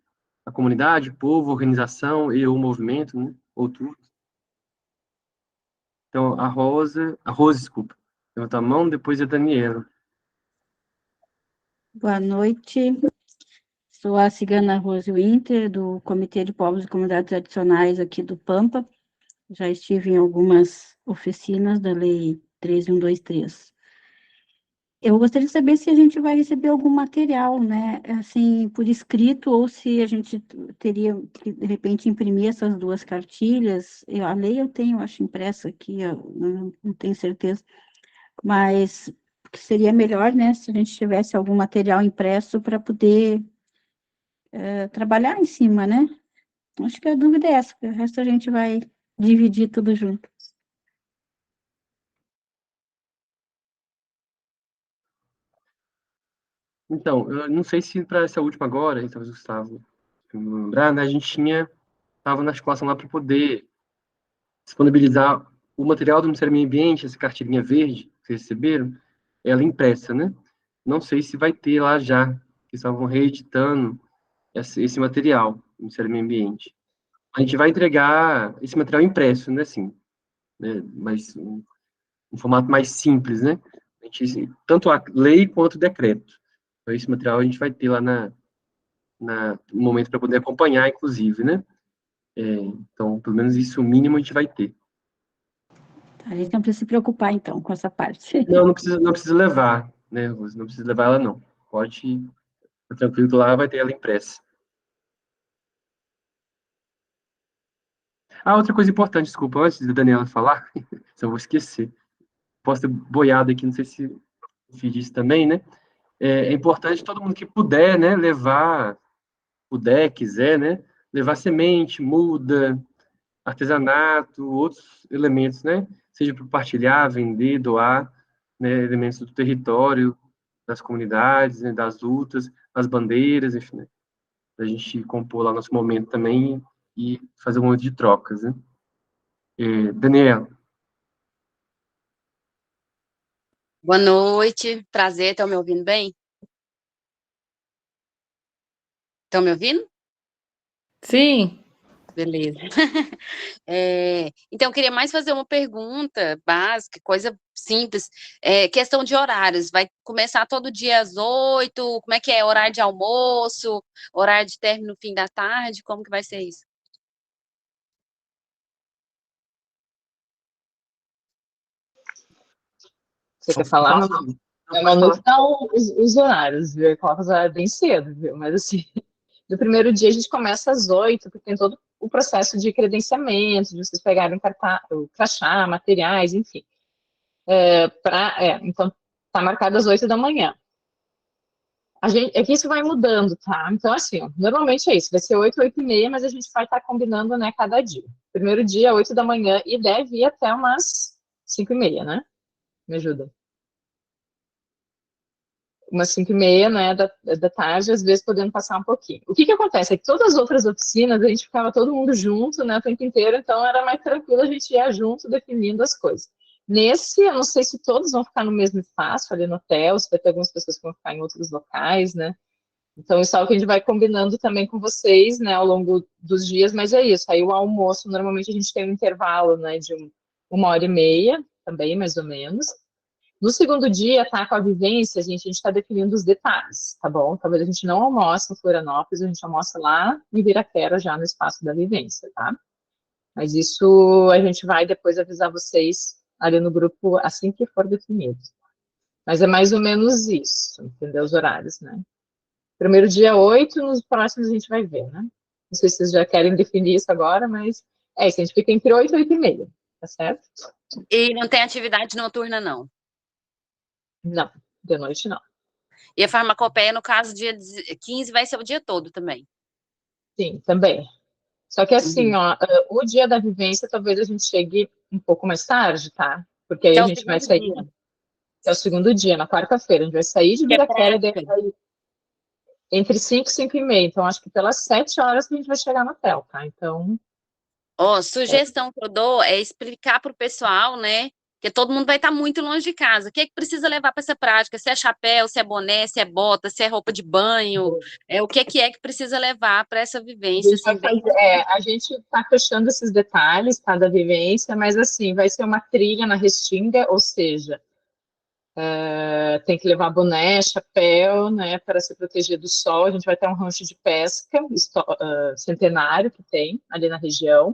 a comunidade, o povo, a organização e o movimento, né? Ou tudo. Então, a Rose, desculpa, levanta a mão, depois a Daniela. Boa noite. Sou a cigana Rose Winter, do Comitê de Povos e Comunidades Tradicionais aqui do Pampa. Já estive em algumas oficinas da Lei 13.123. Eu gostaria de saber se a gente vai receber algum material, né, assim, por escrito, ou se a gente teria que, de repente, imprimir essas duas cartilhas. A lei eu tenho, acho, impressa aqui, eu não tenho certeza, mas que seria melhor, né, se a gente tivesse algum material impresso para poder trabalhar em cima, né? Acho que a dúvida é essa, porque o resto a gente vai dividir tudo junto. Então, eu não sei se para essa última agora, talvez o Gustavo me lembrar, né, a gente estava na articulação lá para poder disponibilizar o material do Ministério do Meio Ambiente, essa cartilhinha verde que vocês receberam, ela impressa, né? Não sei se vai ter lá já, que estavam reeditando esse material do Ministério do Meio Ambiente. A gente vai entregar esse material impresso, né, assim, né, mas um formato mais simples, né? A gente, tanto a lei quanto o decreto. Então, esse material a gente vai ter lá no momento para poder acompanhar, inclusive, né? Então, pelo menos isso, o mínimo, a gente vai ter. Tá, a gente não precisa se preocupar, então, com essa parte. Não, não precisa levar, né, Rose? Não precisa levar ela, não. Pode ir, tá tranquilo, que lá vai ter ela impressa. Ah, outra coisa importante, desculpa, antes da Daniela falar, se eu vou esquecer. Posso ter boiado aqui, não sei se eu fiz isso também, né? É importante todo mundo que puder, né, quiser, né, levar semente, muda, artesanato, outros elementos, né? Seja para partilhar, vender, doar, né, elementos do território, das comunidades, né, das lutas, as bandeiras, enfim, né? Para a gente compor lá nosso momento também e fazer um monte de trocas, né? Daniela. Boa noite, prazer, estão me ouvindo bem? Estão me ouvindo? Sim. Beleza. Então, eu queria mais fazer uma pergunta básica, coisa simples, questão de horários, vai começar todo dia às 8, como é que é? Horário de almoço, horário de término no fim da tarde, como que vai ser isso? Você quer falar? Normalmente estão os horários, viu? Eu coloco os horários bem cedo, viu? Mas assim, no primeiro dia a gente começa às 8, porque tem todo o processo de credenciamento, de vocês pegarem o crachá, materiais, enfim. Então, tá marcado às 8 da manhã. É que isso vai mudando, tá? Então, assim, ó, normalmente é isso, vai ser 8, 8 e meia, mas a gente vai estar combinando, né, cada dia. Primeiro dia, 8 da manhã, e deve ir até umas 5 e meia, né? Me ajuda. Umas 5 e meia, né, da tarde, às vezes podendo passar um pouquinho. O que acontece é que todas as outras oficinas, a gente ficava todo mundo junto, né, o tempo inteiro, então era mais tranquilo a gente ir junto definindo as coisas. Nesse, eu não sei se todos vão ficar no mesmo espaço, ali no hotel, se vai ter algumas pessoas que vão ficar em outros locais, né, então isso é algo que a gente vai combinando também com vocês, né, ao longo dos dias, mas é isso, aí o almoço, normalmente a gente tem um intervalo, né, de 1h30, também, mais ou menos. No segundo dia, tá, com a vivência, a gente está definindo os detalhes, tá bom? Talvez a gente não almoce em Florianópolis, a gente almoça lá em Ibiraquera, já no espaço da vivência, tá? Mas isso a gente vai depois avisar vocês ali no grupo assim que for definido. Mas é mais ou menos isso, entendeu? Os horários, né? Primeiro dia 8, nos próximos a gente vai ver, né? Não sei se vocês já querem definir isso agora, mas é isso, a gente fica entre 8 e 8 e meia, tá certo? E não tem atividade noturna, não? Não, de noite não. E a farmacopeia, no caso, dia 15, vai ser o dia todo também? Sim, também. Só que assim, ó, o dia da vivência talvez a gente chegue um pouco mais tarde, tá? Porque aí a gente vai sair, é o segundo dia, na quarta-feira, a gente vai sair de Ibiraquera entre 5 e 5 e meia, então acho que pelas 7 horas que a gente vai chegar no hotel, tá? Então... Sugestão que eu dou é explicar para o pessoal, né, porque todo mundo vai estar muito longe de casa. O que é que precisa levar para essa prática? Se é chapéu, se é boné, se é bota, se é roupa de banho, o que é que precisa levar para essa vivência? Assim, A gente está fechando esses detalhes, tá, da vivência, mas assim, vai ser uma trilha na Restinga, ou seja, tem que levar boné, chapéu, né, para se proteger do sol. A gente vai ter um rancho de pesca centenário que tem ali na região.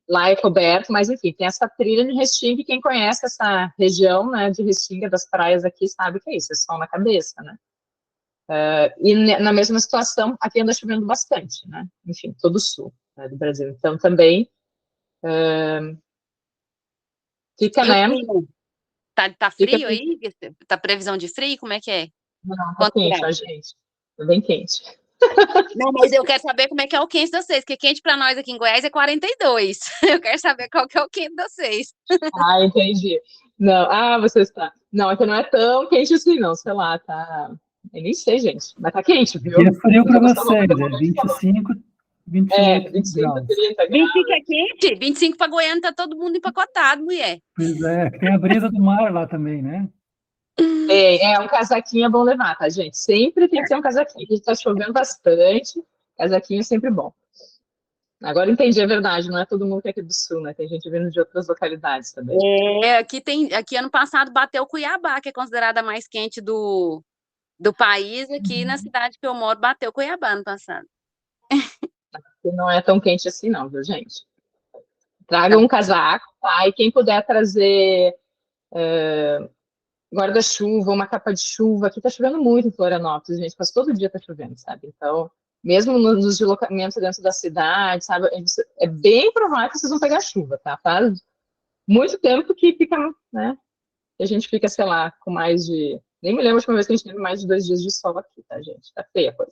Lá é coberto, mas enfim, tem essa trilha de Restinga, e quem conhece essa região, né, de Restinga, das praias aqui, sabe que é isso, é sol na cabeça, né? E na mesma situação, aqui anda chovendo bastante, né? Enfim, todo o sul, né, do Brasil. Então, também fica, e o né? clima? Tá frio aí? Tá previsão de frio? Como é que é? Não, tá Quanto quente, grau? ó, gente. Tá bem quente. Não, mas eu quero saber como é que é o quente de vocês, porque quente para nós aqui em Goiás é 42. Eu quero saber qual que é o quente de vocês. Ah, entendi. Não, você está. Não, aqui não é tão quente assim, não. Sei lá, tá. Eu nem sei, gente. Mas tá quente, viu? Aqui é frio para Eu tô gostando vocês, muito é do 25, 28 25, graus. 30 graus. 25 é quente? 25 para Goiânia tá todo mundo empacotado, mulher. Pois é, tem a brisa do mar lá também, né? Um casaquinho é bom levar, tá, gente? Sempre tem que ter um casaquinho. Aqui tá chovendo bastante. Casaquinho é sempre bom. Agora entendi a verdade, não é todo mundo que é aqui do sul, né? Tem gente vindo de outras localidades também. Aqui ano passado bateu Cuiabá, que é considerada a mais quente do país. Aqui na cidade que eu moro, bateu Cuiabá ano passado. E não é tão quente assim, não, viu, gente? Traga um casaco, tá? E quem puder trazer guarda-chuva, uma capa de chuva. Aqui tá chovendo muito em Florianópolis, gente. Quase todo dia tá chovendo, sabe? Então, mesmo nos deslocamentos dentro da cidade, sabe? É bem provável que vocês vão pegar chuva, tá? Faz muito tempo que fica, né? Que a gente fica, sei lá, com mais de... Nem me lembro a última vez que a gente teve mais de 2 dias de sol aqui, tá, gente? Tá feia a coisa.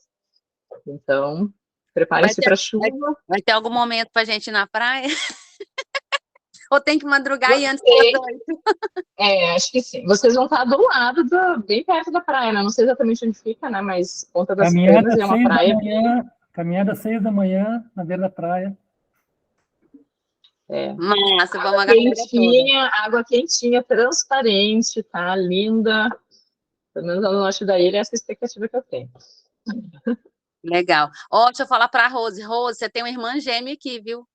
Então, preparem-se para chuva. Vai ter algum momento pra gente ir na praia? Ou tem que madrugar e antes das 8? Acho que sim. Vocês vão estar do lado, bem perto da praia, né? Não sei exatamente onde fica, né? Mas Ponta das Pedras é uma praia. Caminhada às 6 da manhã, na beira da praia. Massa, vamos a quentinha, água quentinha, transparente, tá? Linda. Pelo menos no norte da ilha, essa é a expectativa que eu tenho. Legal. Deixa eu falar para a Rose. Rose, você tem uma irmã gêmea aqui, viu?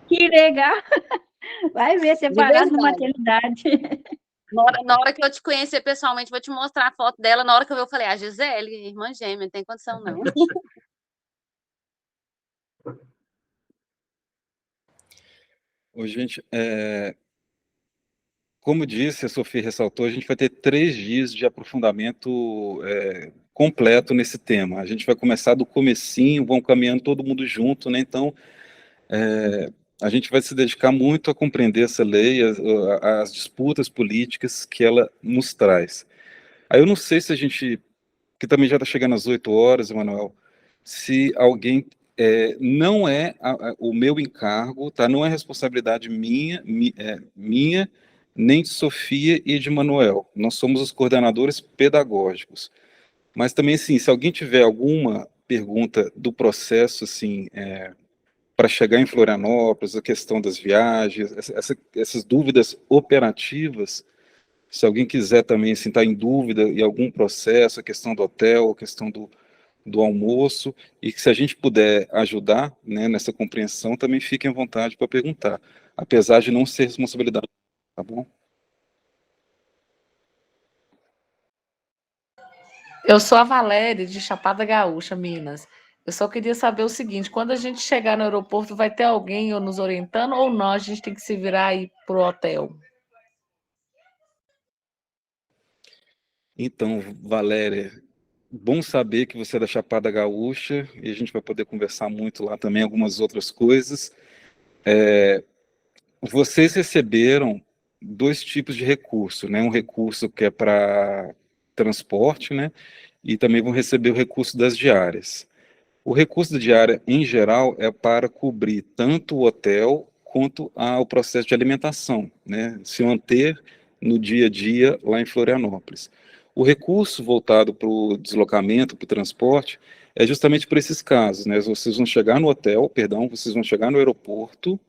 Que legal! Vai ver, separado na maternidade. Na hora que eu te conhecer pessoalmente, vou te mostrar a foto dela. Na hora que eu falei, a Gisele, irmã gêmea, não tem condição, não. Ô, gente, como disse, a Sofia ressaltou, a gente vai ter 3 dias de aprofundamento completo nesse tema. A gente vai começar do comecinho, vão caminhando todo mundo junto, né? Então, a gente vai se dedicar muito a compreender essa lei, as disputas políticas que ela nos traz. Aí eu não sei se a gente, que também já está chegando às 8 horas, Emanuel, se alguém não é o meu encargo, tá? Não é responsabilidade minha, nem de Sofia e de Manuel. Nós somos os coordenadores pedagógicos. Mas também, assim, se alguém tiver alguma pergunta do processo, assim, para chegar em Florianópolis, a questão das viagens, essas dúvidas operativas, se alguém quiser também, assim, estar em dúvida em algum processo, a questão do hotel, a questão do almoço, e que se a gente puder ajudar, né, nessa compreensão, também fiquem à vontade para perguntar, apesar de não ser responsabilidade, tá bom? Eu sou a Valéria, de Chapada Gaúcha, Minas. Eu só queria saber o seguinte, quando a gente chegar no aeroporto, vai ter alguém nos orientando ou nós, a gente tem que se virar aí para o hotel? Então, Valéria, bom saber que você é da Chapada Gaúcha, e a gente vai poder conversar muito lá também, algumas outras coisas. Vocês receberam 2 tipos de recurso, né? Um recurso que é para transporte, né? E também vão receber o recurso das diárias. O recurso da diária, em geral, é para cobrir tanto o hotel quanto o processo de alimentação, né? Se manter no dia a dia lá em Florianópolis. O recurso voltado para o deslocamento, para o transporte, é justamente por esses casos, né? Vocês vão chegar no hotel, vocês vão chegar no aeroporto,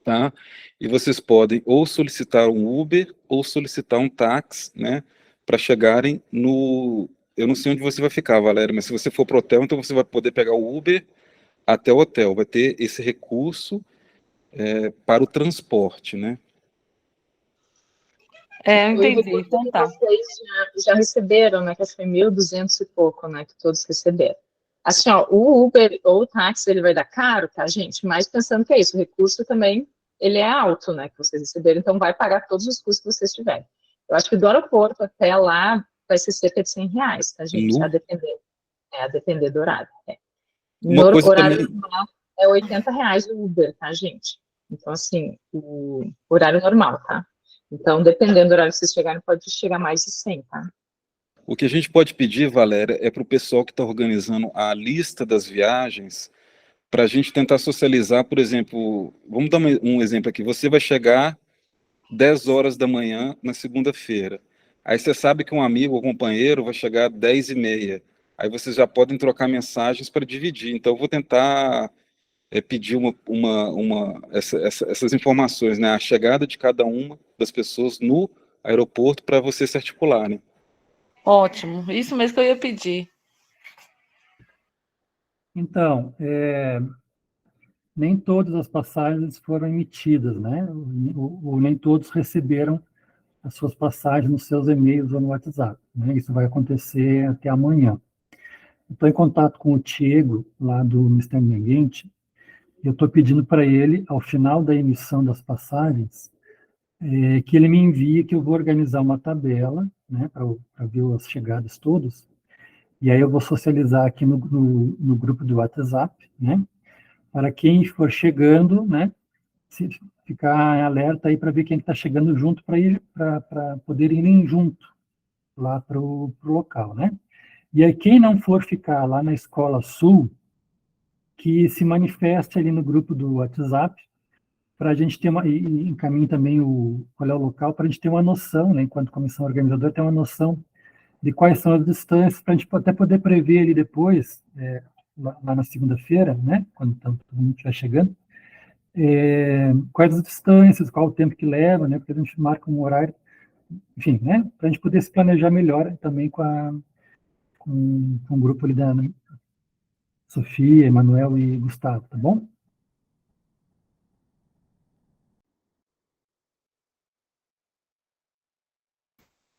tá? E vocês podem ou solicitar um Uber ou solicitar um táxi, né, para chegarem no... Eu não sei onde você vai ficar, Valéria, mas se você for para o hotel, então você vai poder pegar o Uber até o hotel, vai ter esse recurso para o transporte, né? Eu O entendi, recurso então que tá. vocês já receberam, né, que acho que foi 1.200 e pouco, né, que todos receberam. Assim, ó, o Uber ou o táxi, ele vai dar caro, tá, gente? Mas pensando que é isso, o recurso também, ele é alto, né, que vocês receberam, então vai pagar todos os custos que vocês tiverem. Eu acho que do aeroporto até lá vai ser cerca de R$ 100, tá, gente? A depender do horário. No Uma coisa horário também, normal é R$ 80 o Uber, tá, gente? Então, assim, o horário normal, tá? Então, dependendo do horário que vocês chegarem, pode chegar mais de 100, tá? o que a gente pode pedir, Valéria, é para o pessoal que está organizando a lista das viagens, para a gente tentar socializar, por exemplo, vamos dar um exemplo aqui, você vai chegar 10 horas da manhã na segunda-feira, aí você sabe que um amigo ou companheiro vai chegar 10h30, aí vocês já podem trocar mensagens para dividir, então eu vou tentar pedir essas informações, né, a chegada de cada uma das pessoas no aeroporto para vocês se articularem. Ótimo, isso mesmo que eu ia pedir. Então, nem todas as passagens foram emitidas, né? Nem todos receberam as suas passagens nos seus e-mails ou no WhatsApp, né? Isso vai acontecer até amanhã. Estou em contato com o Diego, lá do Ministério do Meio Ambiente, e eu estou pedindo para ele, ao final da emissão das passagens, que ele me envie, que eu vou organizar uma tabela, né, para ver as chegadas todas, e aí eu vou socializar aqui no grupo do WhatsApp, né, para quem for chegando, né, ficar alerta aí para ver quem está chegando junto, para poder irem junto lá para o local, né. E aí quem não for ficar lá na Escola Sul, que se manifeste ali no grupo do WhatsApp, para a gente ter e encaminhe também qual é o local, para a gente ter uma noção, né, enquanto comissão organizadora, ter uma noção de quais são as distâncias, para a gente até poder prever ali depois, lá na segunda-feira, né, quando todo mundo estiver chegando, quais as distâncias, qual o tempo que leva, né, porque a gente marca um horário, enfim, né, para a gente poder se planejar melhor também com o grupo ali da Sofia, Emanuel e Gustavo, tá bom?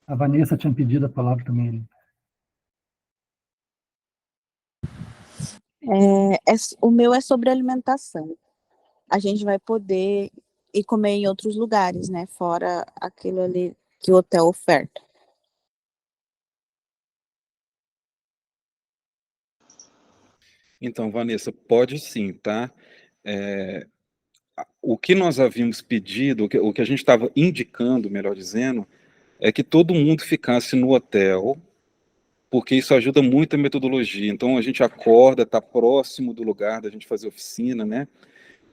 A Vanessa tinha pedido a palavra também. O meu é sobre alimentação. A gente vai poder ir comer em outros lugares, né? Fora aquilo ali que o hotel oferta. Então, Vanessa, pode sim, tá? O que nós havíamos pedido, o que a gente estava indicando, melhor dizendo, é que todo mundo ficasse no hotel, porque isso ajuda muito a metodologia. Então, a gente acorda, está próximo do lugar da gente fazer oficina, né?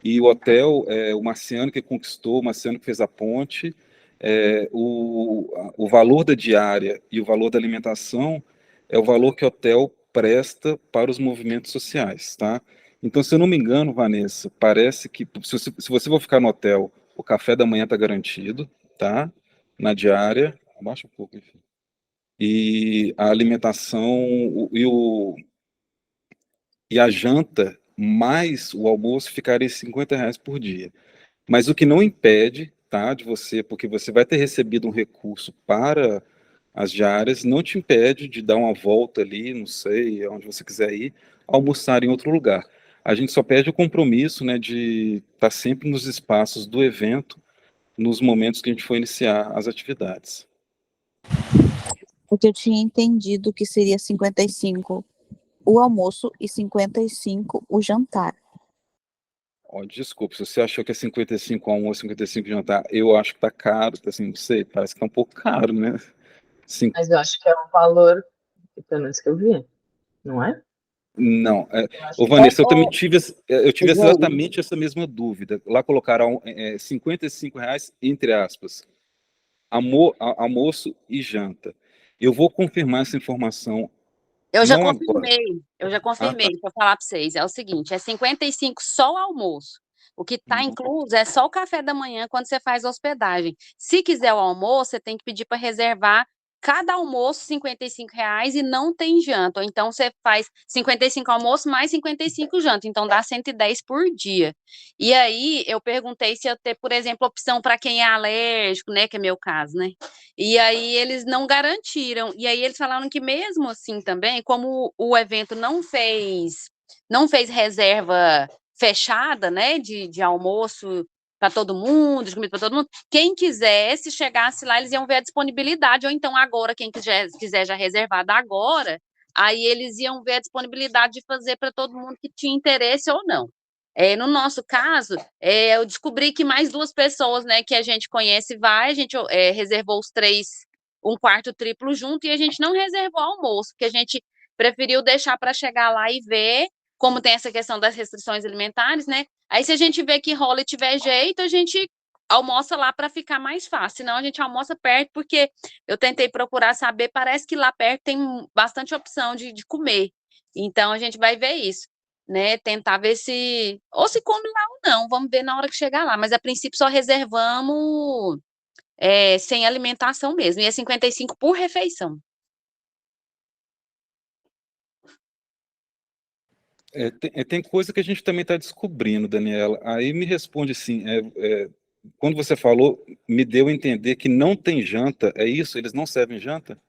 E o hotel, o Marciano que conquistou, o Marciano que fez a ponte, o valor da diária e o valor da alimentação é o valor que o hotel presta para os movimentos sociais, tá? Então, se eu não me engano, Vanessa, parece que se você for ficar no hotel, o café da manhã está garantido, tá? Na diária, abaixa um pouco, enfim. E a alimentação e a janta mais o almoço ficaria R$ 50 por dia. Mas o que não impede, tá, de você, porque você vai ter recebido um recurso para as diárias, não te impede de dar uma volta ali, não sei, onde você quiser ir, almoçar em outro lugar. A gente só pede o compromisso, né, de estar sempre nos espaços do evento, nos momentos que a gente for iniciar as atividades. Porque eu tinha entendido que seria 55 o almoço e 55 o jantar. Desculpe, se você achou que é 55 almoço, 55 jantar, eu acho que tá caro, tá assim, não sei, parece que tá um pouco caro, né? Mas eu acho que é o valor, pelo menos que eu vi, não é? Não, Ô, Vanessa, eu também tive João, exatamente essa mesma dúvida. Lá colocaram R$ 55, entre aspas, almoço e janta. Eu vou confirmar essa informação, Eu já não agora. confirmei, Ah, tá. para falar para vocês. É o seguinte, é 55 só o almoço. O que está incluso é só o café da manhã quando você faz hospedagem. Se quiser o almoço, você tem que pedir para reservar cada almoço R$ 55 e não tem janta. Ou então você faz 55 almoço mais 55 janta. Então dá 110 por dia. E aí eu perguntei se ia ter, por exemplo, opção para quem é alérgico, né? Que é meu caso, né? E aí eles não garantiram. E aí eles falaram que mesmo assim também, como o evento não fez reserva fechada, né? De almoço para todo mundo, de comida para todo mundo. Quem quisesse, chegasse lá, eles iam ver a disponibilidade, ou então agora, quem quiser já reservado agora, aí eles iam ver a disponibilidade de fazer para todo mundo que tinha interesse ou não. No nosso caso, eu descobri que mais 2 pessoas, né, que a gente conhece a gente reservou os 3, um quarto triplo junto, e a gente não reservou almoço, porque a gente preferiu deixar para chegar lá e ver, como tem essa questão das restrições alimentares, né? Aí, se a gente vê que rola e tiver jeito, a gente almoça lá para ficar mais fácil. Senão, a gente almoça perto, porque eu tentei procurar saber, parece que lá perto tem bastante opção de comer. Então, a gente vai ver isso, né? Tentar ver se... Ou se come lá ou não. Vamos ver na hora que chegar lá. Mas, a princípio, só reservamos sem alimentação mesmo. E é 55 por refeição. Tem coisa que a gente também está descobrindo, Daniela. Aí me responde assim, quando você falou, me deu a entender que não tem janta, é isso? Eles não servem janta?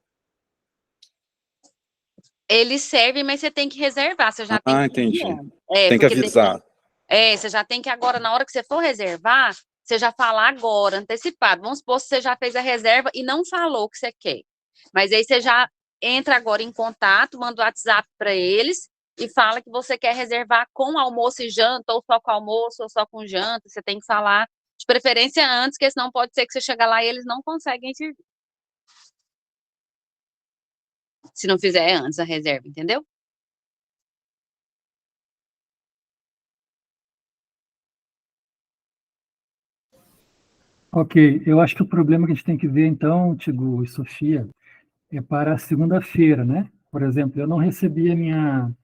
Eles servem, mas você tem que reservar, você já tem que entendi. porque Tem que avisar. você já tem que agora, na hora que você for reservar, você já falar agora, antecipado. Vamos supor que você já fez a reserva e não falou o que você quer. Mas aí você já entra agora em contato, manda o WhatsApp para eles e fala que você quer reservar com almoço e janta, ou só com almoço, ou só com janta. Você tem que falar de preferência antes, porque senão pode ser que você chegue lá e eles não conseguem servir. Se não fizer antes a reserva, entendeu? Ok, eu acho que o problema que a gente tem que ver, então, Tigo e Sofia, é para a segunda-feira, né? Por exemplo, eu não recebi a minha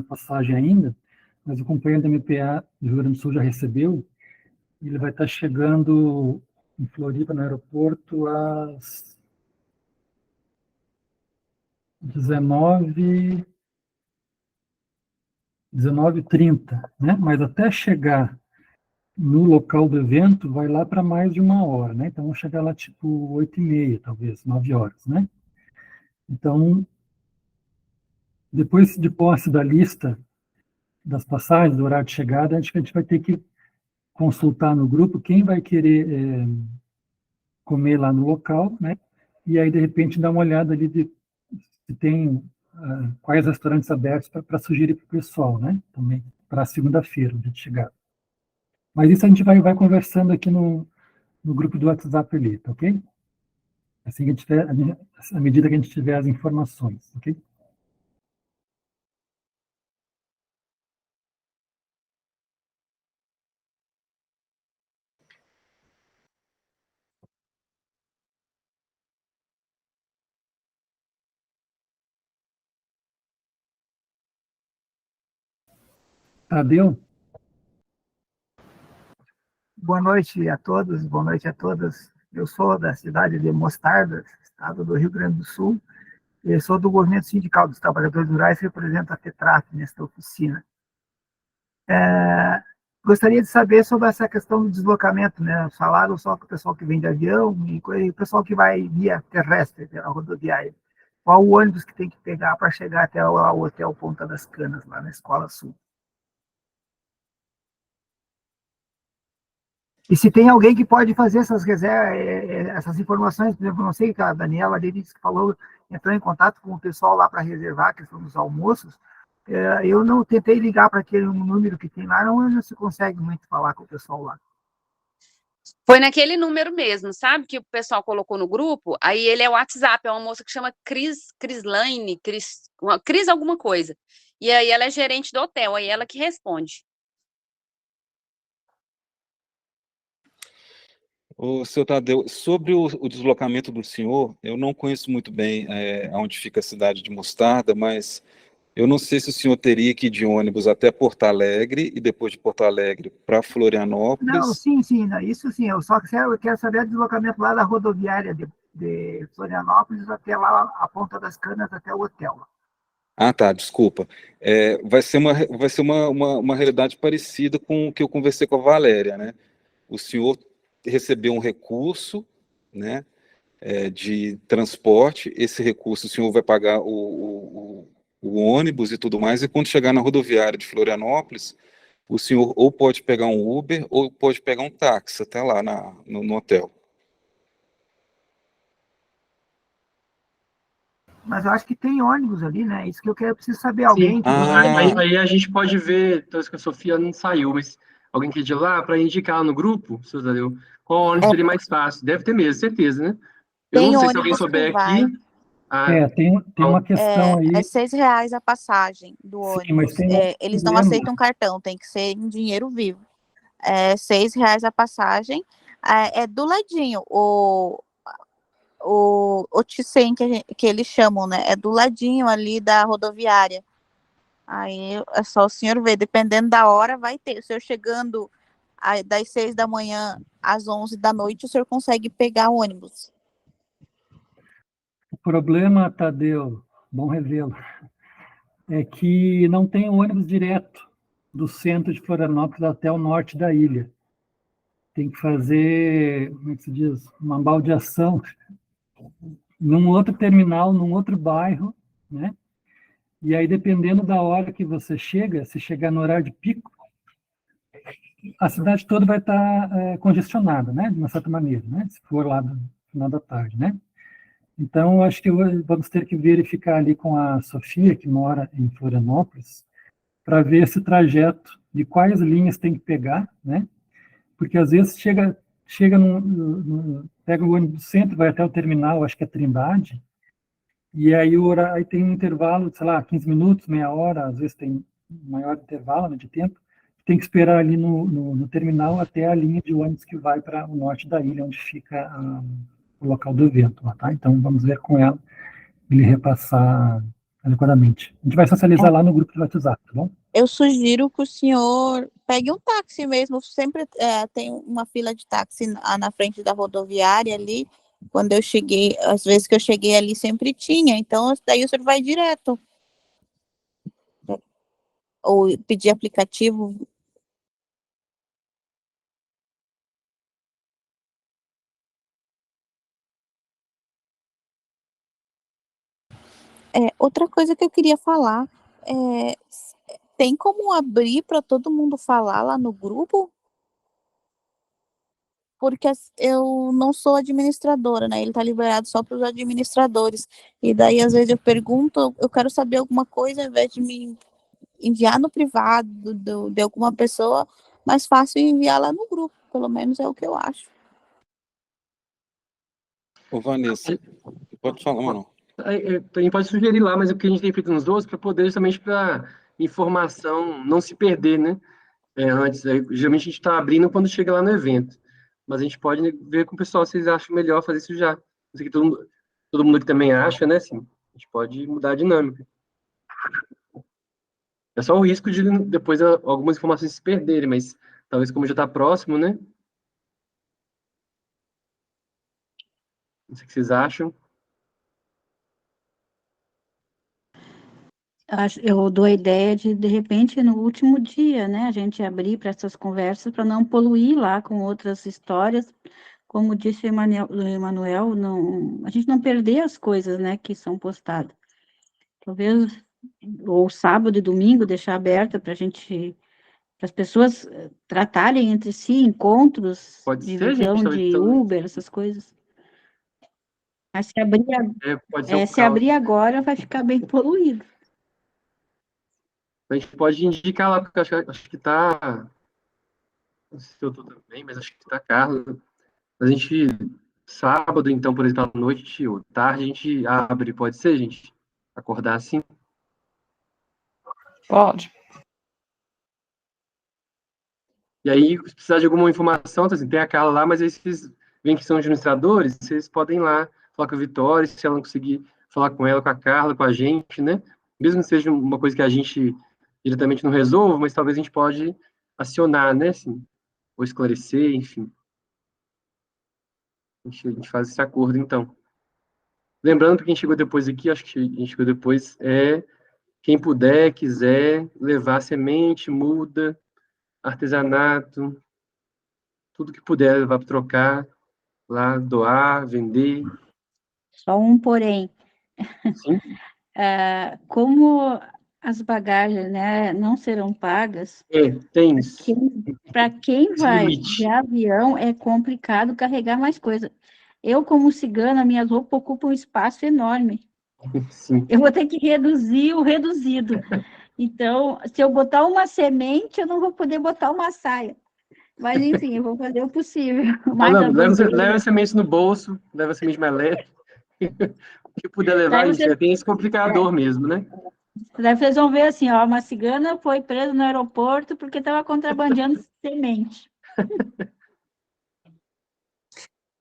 passagem ainda, mas o companheiro da MPA do Rio Grande do Sul já recebeu, e ele vai estar chegando em Floripa, no aeroporto, às 19h30, né? Mas até chegar no local do evento, vai lá para mais de 1 hora, né? Então, vamos chegar lá tipo 8h30, talvez, 9 horas, né? Então, depois de posse da lista das passagens, do horário de chegada, a gente vai ter que consultar no grupo quem vai querer comer lá no local, né? E aí, de repente, dar uma olhada ali se tem quais restaurantes abertos para sugerir para o pessoal, né? Também, para segunda-feira, de chegada. Mas isso a gente vai conversando aqui no grupo do WhatsApp ali, tá ok? Assim que à medida que a gente tiver as informações, ok? Tadeu? Boa noite a todos, boa noite a todas. Eu sou da cidade de Mostarda, estado do Rio Grande do Sul, e sou do Movimento Sindical dos Trabalhadores Rurais e represento a FETRAT nesta oficina. Gostaria de saber sobre essa questão do deslocamento, né? Falaram só com o pessoal que vem de avião e o pessoal que vai via terrestre, pela rodoviária. Qual o ônibus que tem que pegar para chegar até o Hotel Ponta das Canas, lá na Escola Sul? E se tem alguém que pode fazer essas reservas, essas informações, por exemplo, não sei, a Daniela disse que falou, entrou em contato com o pessoal lá para reservar a questão dos almoços. Eu não tentei ligar para aquele número que tem lá, não se consegue muito falar com o pessoal lá. Foi naquele número mesmo, sabe? Que o pessoal colocou no grupo. Aí ele é o WhatsApp, é uma moça que chama Crislaine, Cris alguma coisa. E aí ela é gerente do hotel, aí ela que responde. Ô, seu Tadeu, sobre o deslocamento do senhor, eu não conheço muito bem onde fica a cidade de Mostarda, mas Eu não sei se o senhor teria que ir de ônibus até Porto Alegre e depois de Porto Alegre para Não, Florianópolis. sim, não, isso sim, eu só quero saber o deslocamento lá da rodoviária de Florianópolis até lá, a Ponta das Canas, até o hotel. Ah, tá, desculpa. Vai ser uma realidade parecida com o que eu conversei com a Valéria, né? O senhor recebeu um recurso, né, de transporte, esse recurso o senhor vai pagar o ônibus e tudo mais, e quando chegar na rodoviária de Florianópolis, o senhor ou pode pegar um Uber ou pode pegar um táxi até lá no hotel. Mas eu acho que tem ônibus ali, né? Isso que eu preciso saber, Sim, alguém que aí a gente pode ver, então, que a Sofia não saiu, mas alguém que é de lá, para indicar no grupo, seu Tadeu, qual ônibus seria mais fácil. Deve ter mesmo, certeza, né? Eu não Tem sei se alguém ônibus que souber vai. aqui. Ah, Tem uma questão É aí, R$ 6 a passagem do sim, mas ônibus. tem um Eles não problema. aceitam cartão, tem que ser em dinheiro vivo. R$ 6 a passagem. É do ladinho. O Thyssen, que eles chamam, né? É do ladinho ali da rodoviária. Aí é só o senhor ver, dependendo da hora, vai ter. O senhor chegando das 6 da manhã às 11 da noite, o senhor consegue pegar o ônibus. O problema, Tadeu, bom revê-lo, é que não tem ônibus direto do centro de Florianópolis até o norte da ilha. Tem que fazer, como é que se diz, uma baldeação num outro terminal, num outro bairro, né? E aí, dependendo da hora que você chega, se chegar no horário de pico, a cidade toda vai estar congestionada, né? De uma certa maneira, né? Se for lá no final da tarde, né? Então, acho que vamos ter que verificar ali com a Sofia, que mora em Florianópolis, para ver esse trajeto de quais linhas tem que pegar, né? Porque às vezes chega pega o ônibus do centro, vai até o terminal, acho que é Trindade, e aí, aí tem um intervalo, sei lá, 15 minutos, meia hora, às vezes tem maior intervalo, né, de tempo, tem que esperar ali no terminal até a linha de ônibus que vai para o norte da ilha, onde fica o local do evento, tá? Então, vamos ver com ela, ele repassar adequadamente. A gente vai socializar lá no grupo do WhatsApp, tá bom? Eu sugiro que o senhor pegue um táxi mesmo. Sempre tem uma fila de táxi na frente da rodoviária ali. Quando eu cheguei, às vezes que eu cheguei ali, sempre tinha. Então, daí o senhor vai direto. Ou pedir aplicativo. Outra coisa que eu queria falar, tem como abrir para todo mundo falar lá no grupo? Porque eu não sou administradora, né? Ele está liberado só para os administradores. E daí, às vezes, eu pergunto, eu quero saber alguma coisa, ao invés de me enviar no privado de alguma pessoa, mais fácil enviar lá no grupo, pelo menos é o que eu acho. Ô, Vanessa, pode falar, mano. Também pode sugerir lá, mas é o que a gente tem feito nos outros para poder justamente para informação não se perder, né? Antes, geralmente a gente está abrindo quando chega lá no evento, mas a gente pode ver com o pessoal se eles acham melhor fazer isso já. Não sei que todo mundo que também acha, né? Assim, a gente pode mudar a dinâmica. É só o risco de depois algumas informações se perderem, mas talvez como já está próximo, né? Não sei o que vocês acham. Eu dou a ideia de repente, no último dia, né, a gente abrir para essas conversas para não poluir lá com outras histórias. Como disse o Emanuel, a gente não perder as coisas, né, que são postadas. Talvez, ou sábado e domingo, deixar aberta para as pessoas tratarem entre si, encontros, Pode ser, divisão gente, talvez de também. Uber, essas coisas. Mas se abrir, Pode ser o se caos. abrir agora, vai ficar bem poluído. A gente pode indicar lá, porque acho que está. Não sei se eu estou também, mas acho que está Carla. A gente, sábado, então, por exemplo, à noite ou tarde, a gente abre, pode ser, gente? Acordar assim? Pode. E aí, se precisar de alguma informação, assim, tem a Carla lá, mas aí vocês veem que são administradores, vocês podem ir lá falar com a Vitória, se ela não conseguir falar com ela, com a Carla, com a gente, né? mesmo que seja uma coisa que a gente diretamente não resolva, mas talvez a gente pode acionar, né, assim, ou esclarecer, enfim. A gente faz esse acordo, então. Lembrando que quem chegou depois aqui, acho que quem chegou depois quem puder, quiser, levar semente, muda, artesanato, tudo que puder levar para trocar, lá, doar, vender. Só um porém. Sim. Como as bagagens, né, não serão pagas, Tem isso. para quem Esse vai limite. de avião é complicado carregar mais coisa. Eu, como cigana, minhas roupas ocupam um espaço enorme. Sim. Eu vou ter que reduzir o reduzido. Então, se eu botar uma semente, eu não vou poder botar uma saia. Mas, enfim, eu vou fazer o possível. Mais Não, a leva bandeira. a semente no bolso, leva a semente mais leve. O que puder levar, Daí gente, tem esse complicador mesmo, né? Daí vocês vão ver assim, ó, uma cigana foi presa no aeroporto porque estava contrabandeando semente.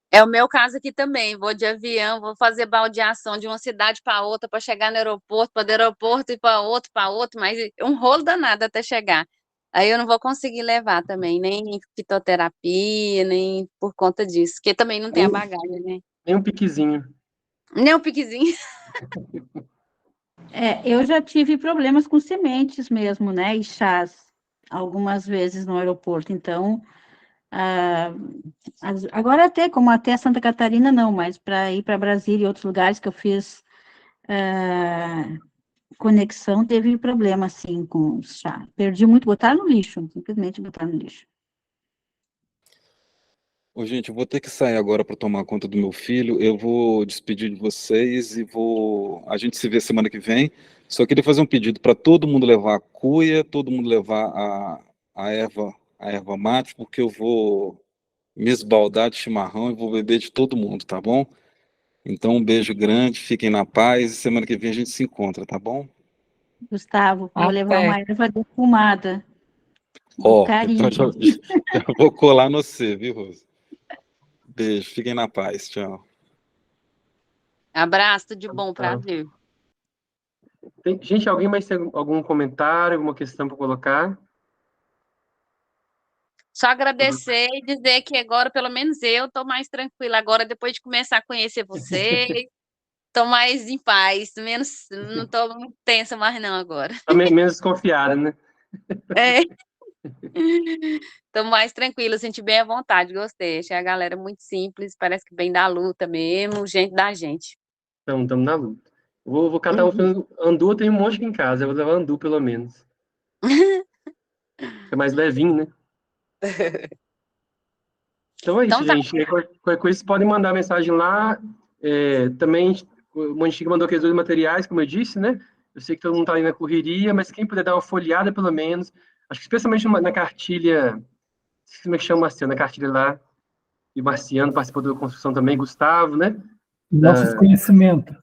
É o meu caso aqui também. Vou de avião, vou fazer baldeação de uma cidade para outra para chegar no aeroporto, para o aeroporto e para outro, mas um rolo danado até chegar. Aí eu não vou conseguir levar também, nem fitoterapia, nem por conta disso, porque também não tem a bagagem, né? Nem um piquezinho. Nem um piquezinho. Eu já tive problemas com sementes mesmo, né, e chás, algumas vezes no aeroporto. Então, agora até Santa Catarina não, mas para ir para Brasília e outros lugares que eu fiz conexão, teve problema, assim, com chá. Perdi muito, botaram no lixo, simplesmente botaram no lixo. Ô, gente, eu vou ter que sair agora para tomar conta do meu filho. Eu vou despedir de vocês e a gente se vê semana que vem. Só queria fazer um pedido para todo mundo levar a cuia, todo mundo levar a erva mate, porque eu vou me esbaldar de chimarrão e vou beber de todo mundo, tá bom? Então, um beijo grande, fiquem na paz e semana que vem a gente se encontra, tá bom? Gustavo, vou levar Até. uma erva defumada, de Ó, então carinho. já vou colar no você, viu, Rose? Beijo, fiquem na paz, tchau. Abraço, tudo de bom, prazer. Gente, alguém mais tem algum comentário, alguma questão para colocar? Só agradecer e dizer que agora, pelo menos eu, estou mais tranquila. Agora, depois de começar a conhecer vocês, estou mais em paz, não estou muito tensa mais não agora. Tá menos desconfiada, né? Estou mais tranquila, senti bem à vontade, gostei. Achei a galera muito simples, parece que bem da luta mesmo, gente da gente. Então, estamos na luta. Vou catar andu, eu tenho um monte aqui em casa, eu vou levar andu, pelo menos. É mais levinho, né? Então é isso, Então tá. gente. Qualquer coisa, vocês podem mandar mensagem lá. Também, o Monchique mandou aqueles 2 materiais, como eu disse, né? Eu sei que todo mundo está aí na correria, mas quem puder dar uma folhada, pelo menos. Acho que especialmente na cartilha, não sei como é que chama, Marciano, na cartilha lá, e Marciano participou da construção também, Gustavo, né? Nossos conhecimentos.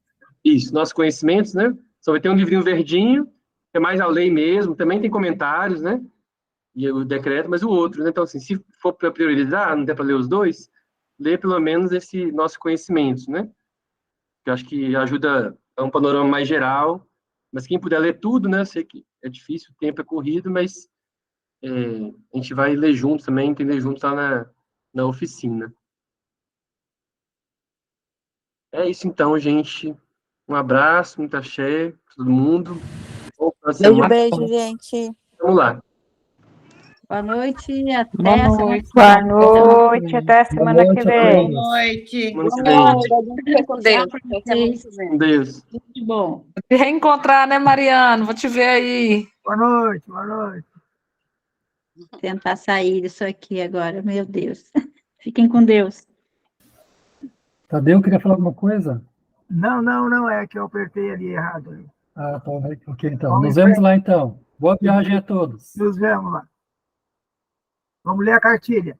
Isso, nossos conhecimentos, né? Só vai ter um livrinho verdinho, que é mais a lei mesmo, também tem comentários, né? E o decreto, mas o outro, né? Então, assim, se for para priorizar, não der para ler os dois, lê pelo menos esse nosso conhecimento, né? Que eu acho que ajuda a um panorama mais geral, mas quem puder ler tudo, né? Eu sei que é difícil, o tempo é corrido, mas a gente vai ler junto também, entender junto lá na oficina. É isso então, gente. Um abraço, muita axé para todo mundo. Beijo, gente. Vamos lá. Boa noite, até Boa a semana noite. que vem. Boa noite, até a semana que vem. Boa noite. Noite. Semana que vem. Fica com Deus. Com Deus. Tudo de bom. Se reencontrar, né, Mariano? Vou te ver aí. Boa noite, boa noite. Tentar sair disso aqui agora, meu Deus. Fiquem com Deus. Tadeu, queria falar alguma coisa? Não, é que eu apertei ali errado. Ali. Ah, tá, ok, então. Vamos Nos em vemos frente. lá, então. Boa viagem a todos. Nos vemos lá. Vamos ler a cartilha.